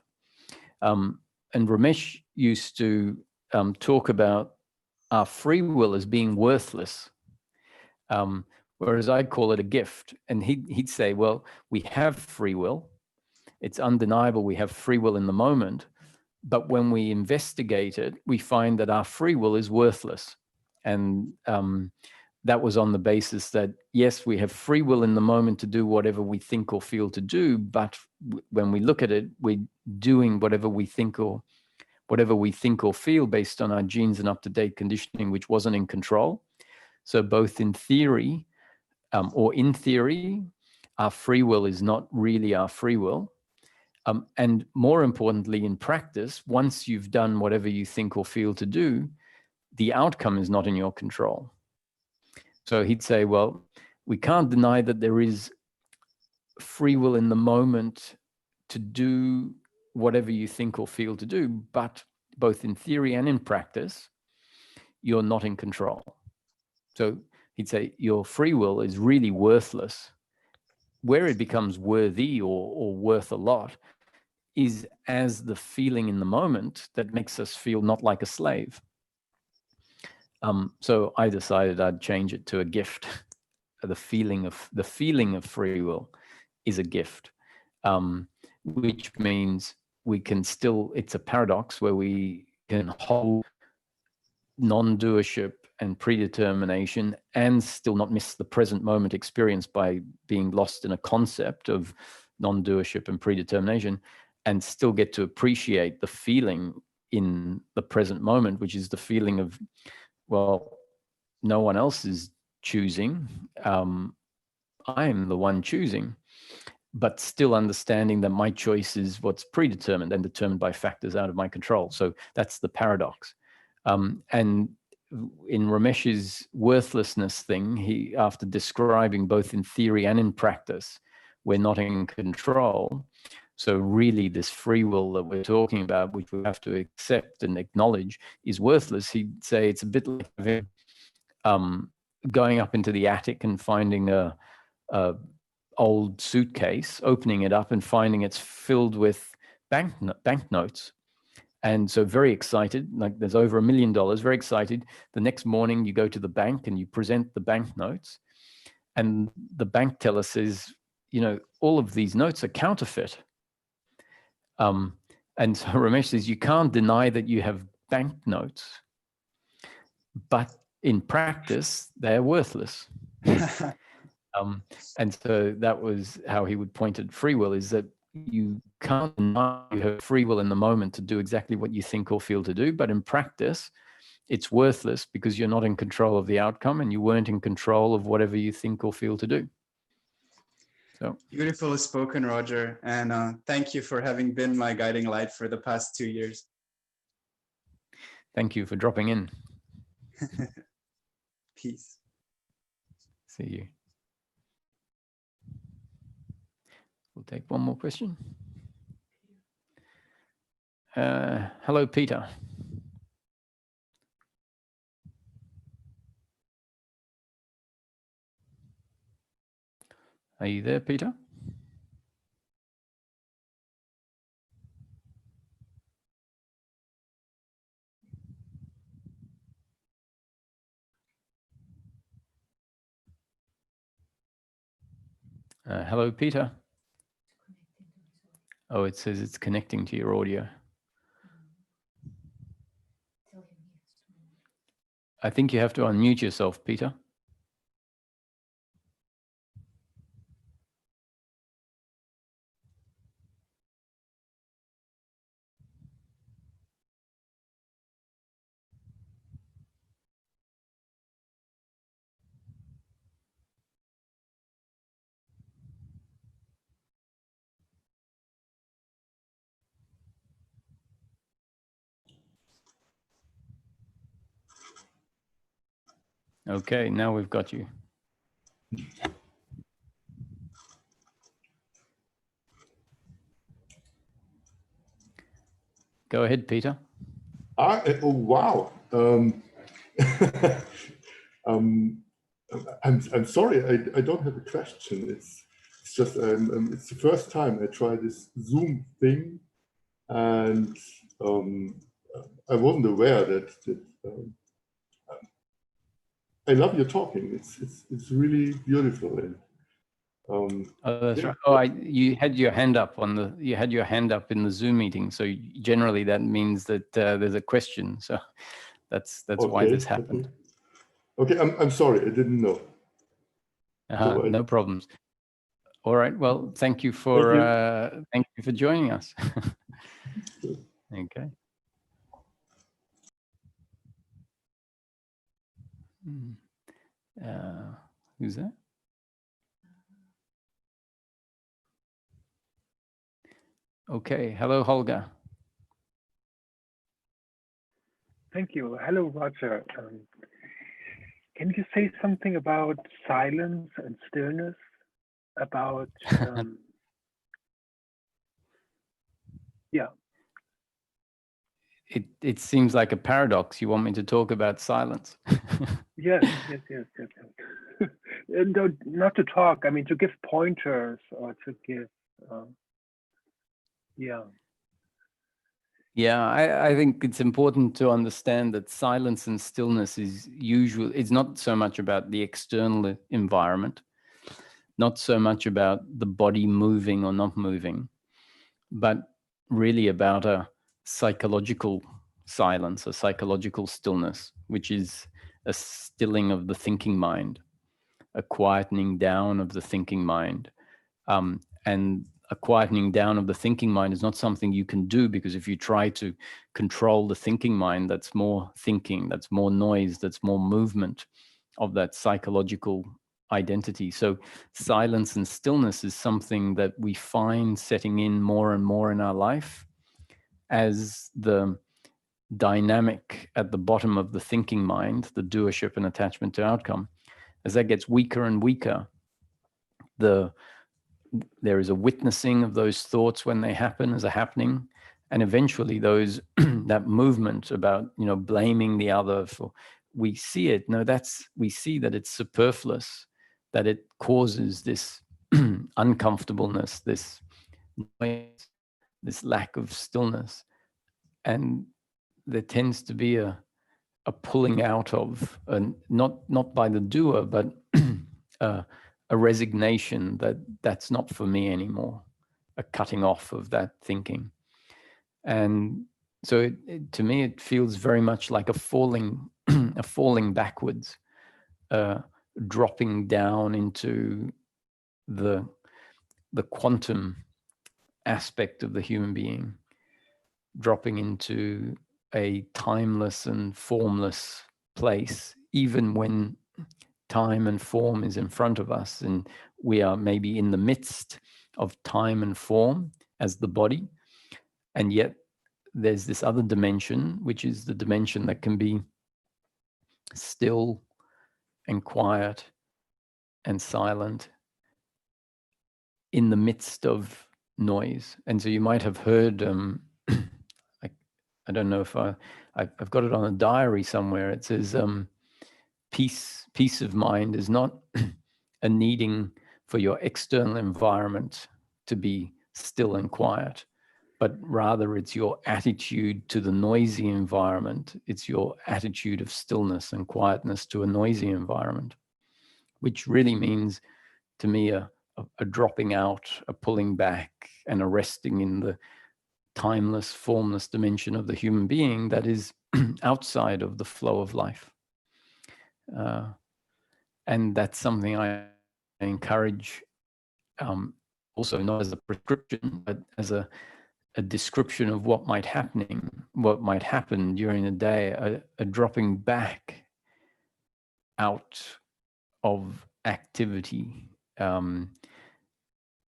And Ramesh used to talk about our free will as being worthless, whereas I call it a gift. And he'd say, well, we have free will. It's undeniable we have free will in the moment. But when we investigate it, we find that our free will is worthless. And that was on the basis that, yes, we have free will in the moment to do whatever we think or feel to do. But when we look at it, we're doing whatever we think or feel based on our genes and up-to-date conditioning, which wasn't in control. So both in theory, our free will is not really our free will. And more importantly, in practice, once you've done whatever you think or feel to do, the outcome is not in your control. So he'd say, well, we can't deny that there is free will in the moment to do whatever you think or feel to do, but both in theory and in practice, you're not in control. So he'd say your free will is really worthless. Where it becomes worthy or worth a lot is as the feeling in the moment that makes us feel not like a slave. So I decided I'd change it to a gift. The feeling of free will is a gift, which means we can still, it's a paradox where we can hold non-doership and predetermination and still not miss the present moment experience by being lost in a concept of non-doership and predetermination, and still get to appreciate the feeling in the present moment, which is the feeling of, well, no one else is choosing. I'm the one choosing, but still understanding that my choice is what's predetermined and determined by factors out of my control. So that's the paradox. And in Ramesh's worthlessness thing, he, after describing both in theory and in practice, we're not in control. So really this free will that we're talking about, which we have to accept and acknowledge is worthless, he'd say it's a bit like having going up into the attic and finding a old suitcase, opening it up and finding it's filled with banknotes. And so very excited, like there's over $1 million, very excited. The next morning you go to the bank and you present the banknotes, and the bank teller says, you know, all of these notes are counterfeit. And so Ramesh says, you can't deny that you have banknotes, but in practice, they're worthless. And so that was how he would point at free will, is that you can't deny you have free will in the moment to do exactly what you think or feel to do, but in practice, it's worthless because you're not in control of the outcome and you weren't in control of whatever you think or feel to do. So beautifully spoken, Roger. And thank you for having been my guiding light for the past 2 years. Thank you for dropping in. Peace. See you. We'll take one more question. Hello, Peter. Are you there, Peter? Hello, Peter. Oh, it says it's connecting to your audio. I think you have to unmute yourself, Peter. Okay, now we've got you. Go ahead, Peter. Oh, wow. I'm sorry, I don't have a question. It's just it's the first time I try this Zoom thing, and I wasn't aware that I love your talking. It's really beautiful. And, oh, that's yeah. right. Oh, you had your hand up on the. You had your hand up in the Zoom meeting. So generally, that means that there's a question. So that's okay, why this happened. Okay, I'm sorry, I didn't know. So No problems. All right. Well, thank you for joining us. Okay. Who's that? Okay. Hello, Holger. Thank you. Hello, Roger. Can you say something about silence and stillness? About yeah. It seems like a paradox. You want me to talk about silence? Yes. And not to talk. I mean, to give pointers or to give. Yeah, I think it's important to understand that silence and stillness is it's not so much about the external environment, not so much about the body moving or not moving, but really about a psychological silence, a psychological stillness, which is a stilling of the thinking mind, a quietening down of the thinking mind. And a quietening down of the thinking mind is not something you can do, because if you try to control the thinking mind, that's more thinking, that's more noise, that's more movement of that psychological identity. So silence and stillness is something that we find setting in more and more in our life as the dynamic at the bottom of the thinking mind, the doership and attachment to outcome. As that gets weaker and weaker, there is a witnessing of those thoughts when they happen as a happening, and eventually those that movement about blaming the other for we see it. No, we see that it's superfluous, that it causes this uncomfortableness, this noise, this lack of stillness. And there tends to be a pulling out of, not by the doer, but a resignation that that's not for me anymore, a cutting off of that thinking. And so to me, it feels very much like a falling, a falling backwards, dropping down into the quantum aspect of the human being, dropping into a timeless and formless place, even when time and form is in front of us, and we are maybe in the midst of time and form as the body, and yet there's this other dimension, which is the dimension that can be still and quiet and silent in the midst of noise. And so you might have heard, I don't know if I've got it on a diary somewhere. It says, peace of mind is not a needing for your external environment to be still and quiet, but rather it's your attitude to the noisy environment. It's your attitude of stillness and quietness to a noisy environment, which really means to me a dropping out, a pulling back, and a resting in the timeless, formless dimension of the human being that is outside of the flow of life. And that's something I encourage, also not as a prescription, but as a description of what might happen during the day, a dropping back out of activity.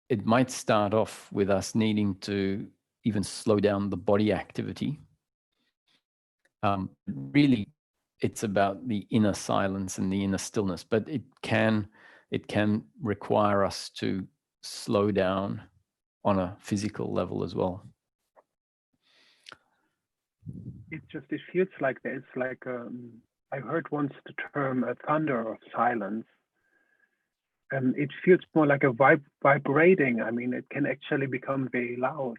It might start off with us needing to even slow down the body activity. Really, it's about the inner silence and the inner stillness, but it can require us to slow down on a physical level as well. It feels like there's like I heard once the term a thunder of silence. It feels more like a vibrating. I mean, it can actually become very loud.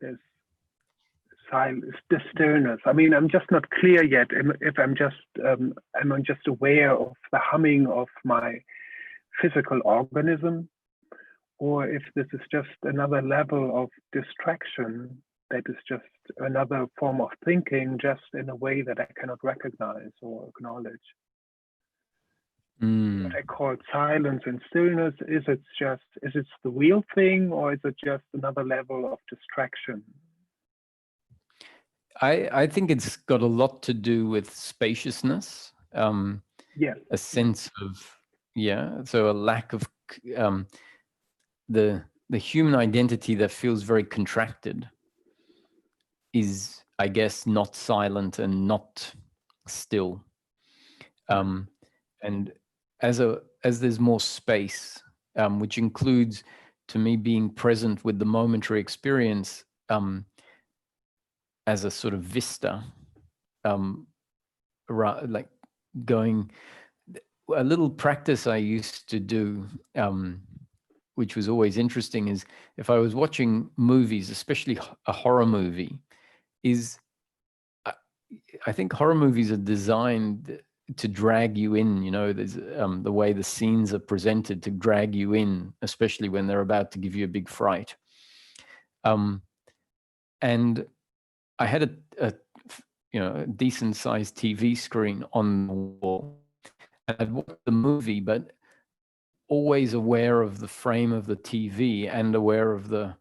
There's silence, the stillness. I mean, I'm just not clear yet if I'm just aware of the humming of my physical organism, or if this is just another level of distraction that is just another form of thinking, just in a way that I cannot recognize or acknowledge. What I call silence and stillness, is it the real thing, or is it just another level of distraction? I think it's got a lot to do with spaciousness. A sense of, so a lack of the human identity that feels very contracted is, I guess, not silent and not still. And as there's more space, which includes, to me, being present with the momentary experience as a sort of vista, like going, a little practice I used to do, which was always interesting, is if I was watching movies, especially a horror movie, I think horror movies are designed to drag you in, you know, there's the way the scenes are presented to drag you in, especially when they're about to give you a big fright. And I had a decent sized TV screen on the wall, and I'd watch the movie, but always aware of the frame of the TV and aware of the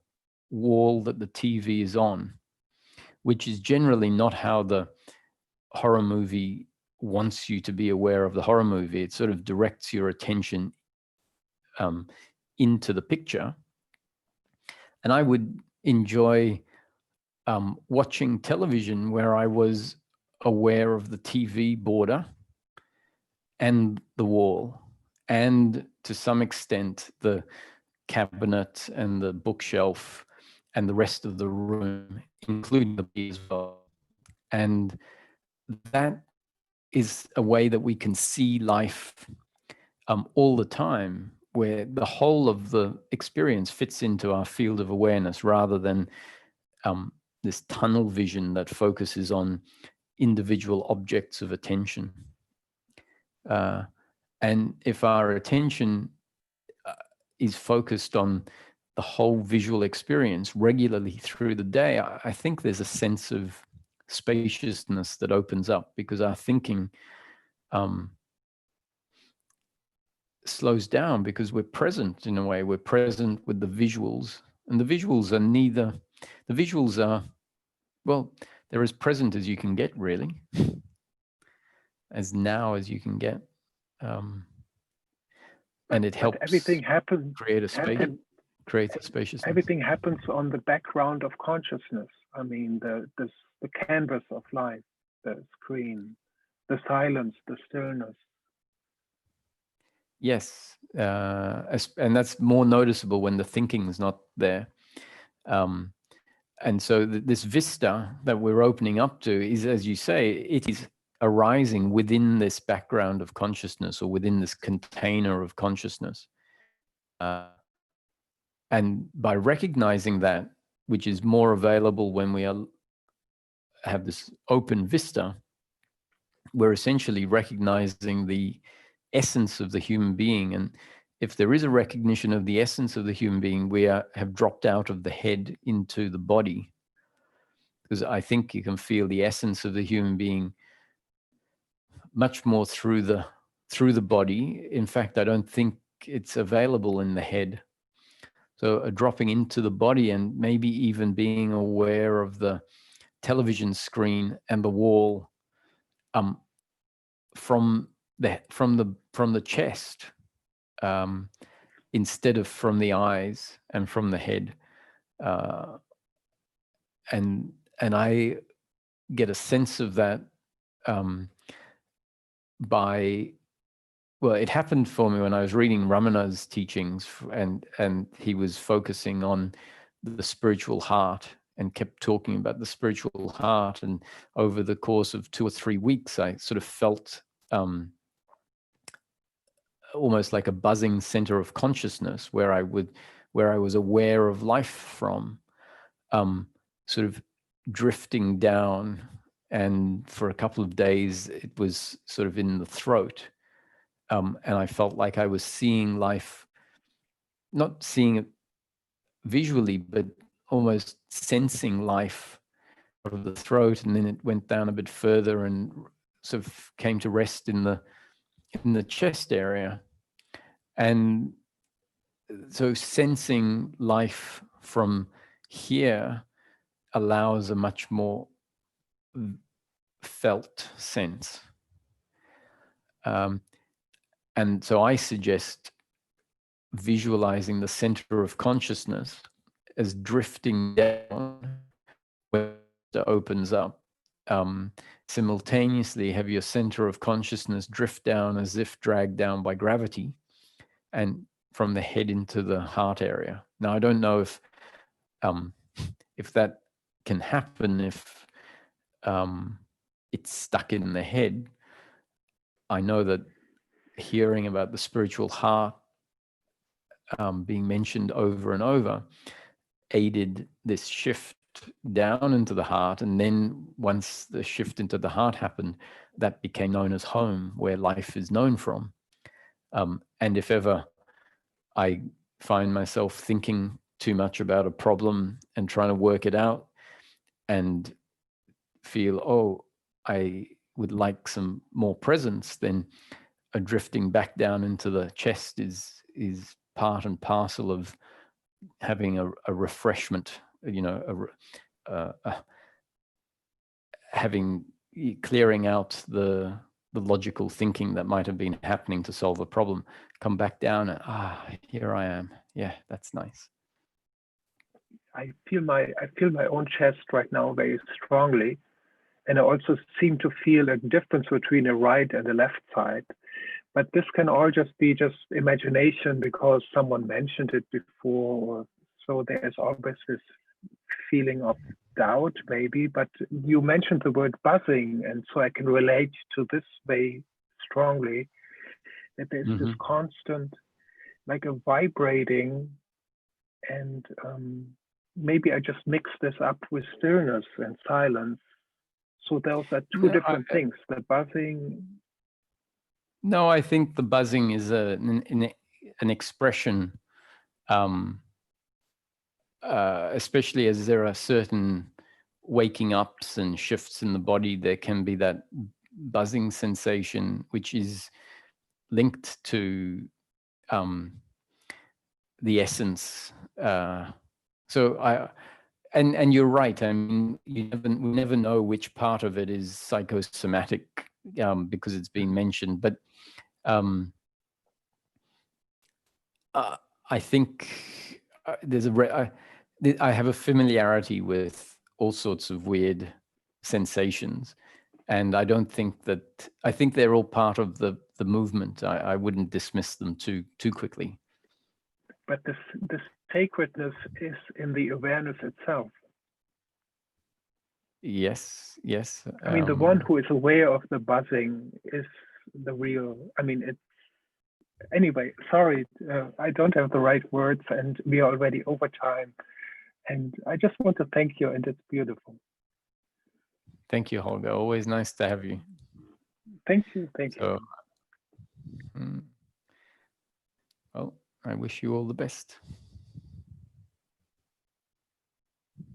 wall that the TV is on, which is generally not how the horror movie wants you to be aware of the horror movie. It sort of directs your attention into the picture. And I would enjoy watching television where I was aware of the TV border and the wall, and to some extent the cabinet and the bookshelf and the rest of the room, including the bed as well. And that is a way that we can see life all the time, where the whole of the experience fits into our field of awareness, rather than this tunnel vision that focuses on individual objects of attention. And if our attention is focused on the whole visual experience regularly through the day, I think there's a sense of spaciousness that opens up, because our thinking slows down, because we're present in a way. We're present with the visuals, and the visuals are, well, they're as present as you can get, really, as now as you can get. And it helps everything happens, create a space, create a spaciousness. Everything happens on the background of consciousness. I mean, the canvas of life, the screen, the silence, the stillness. Yes, and that's more noticeable when the thinking is not there. And so this vista that we're opening up to is, as you say, it is arising within this background of consciousness, or within this container of consciousness. And by recognizing that, which is more available when we have this open vista, we're essentially recognizing the essence of the human being. And if there is a recognition of the essence of the human being, we have dropped out of the head into the body. Because I think you can feel the essence of the human being much more through the body. In fact, I don't think it's available in the head. So dropping into the body, and maybe even being aware of the television screen and the wall from the chest, instead of from the eyes and from the head. And I get a sense of that it happened for me when I was reading Ramana's teachings, and he was focusing on the spiritual heart and kept talking about the spiritual heart. And over the course of 2 or 3 weeks, I sort of felt almost like a buzzing center of consciousness, where I was aware of life from, sort of drifting down. And for a couple of days, it was sort of in the throat. And I felt like I was seeing life, not seeing it visually, but almost sensing life out of the throat. And then it went down a bit further and sort of came to rest in the chest area. And so sensing life from here allows a much more felt sense. And so I suggest visualizing the center of consciousness as drifting down where it opens up. Simultaneously, have your center of consciousness drift down as if dragged down by gravity, and from the head into the heart area. Now, I don't know if that can happen if it's stuck in the head. I know that hearing about the spiritual heart being mentioned over and over aided this shift down into the heart. And then once the shift into the heart happened, that became known as home, where life is known from. And if ever I find myself thinking too much about a problem and trying to work it out, and feel, I would like some more presence, then a drifting back down into the chest is part and parcel of having a refreshment, clearing out the logical thinking that might have been happening to solve a problem. Come back down and here I am. Yeah, that's nice. I feel my own chest right now very strongly, and I also seem to feel a difference between a right and a left side. But this can all just be imagination because someone mentioned it before, or so there's always this feeling of doubt maybe, but you mentioned the word buzzing, and so I can relate to this very strongly, that there's this constant, like a vibrating, and maybe I just mix this up with stillness and silence. So those are two different things, the buzzing. No, I think the buzzing is an expression, especially as there are certain waking ups and shifts in the body, there can be that buzzing sensation, which is linked to the essence. And you're right. I mean, we never know which part of it is psychosomatic because it's been mentioned. But I think I have a familiarity with all sorts of weird sensations, and I don't think that. I think they're all part of the movement. I wouldn't dismiss them too quickly. But this sacredness is in the awareness itself. Yes. I mean, the one who is aware of the buzzing is the real. I mean, it's anyway. Sorry, I don't have the right words, and we are already over time. And I just want to thank you, and it's beautiful. Thank you, Holger. Always nice to have you. Thank you. Thank you. Well, I wish you all the best.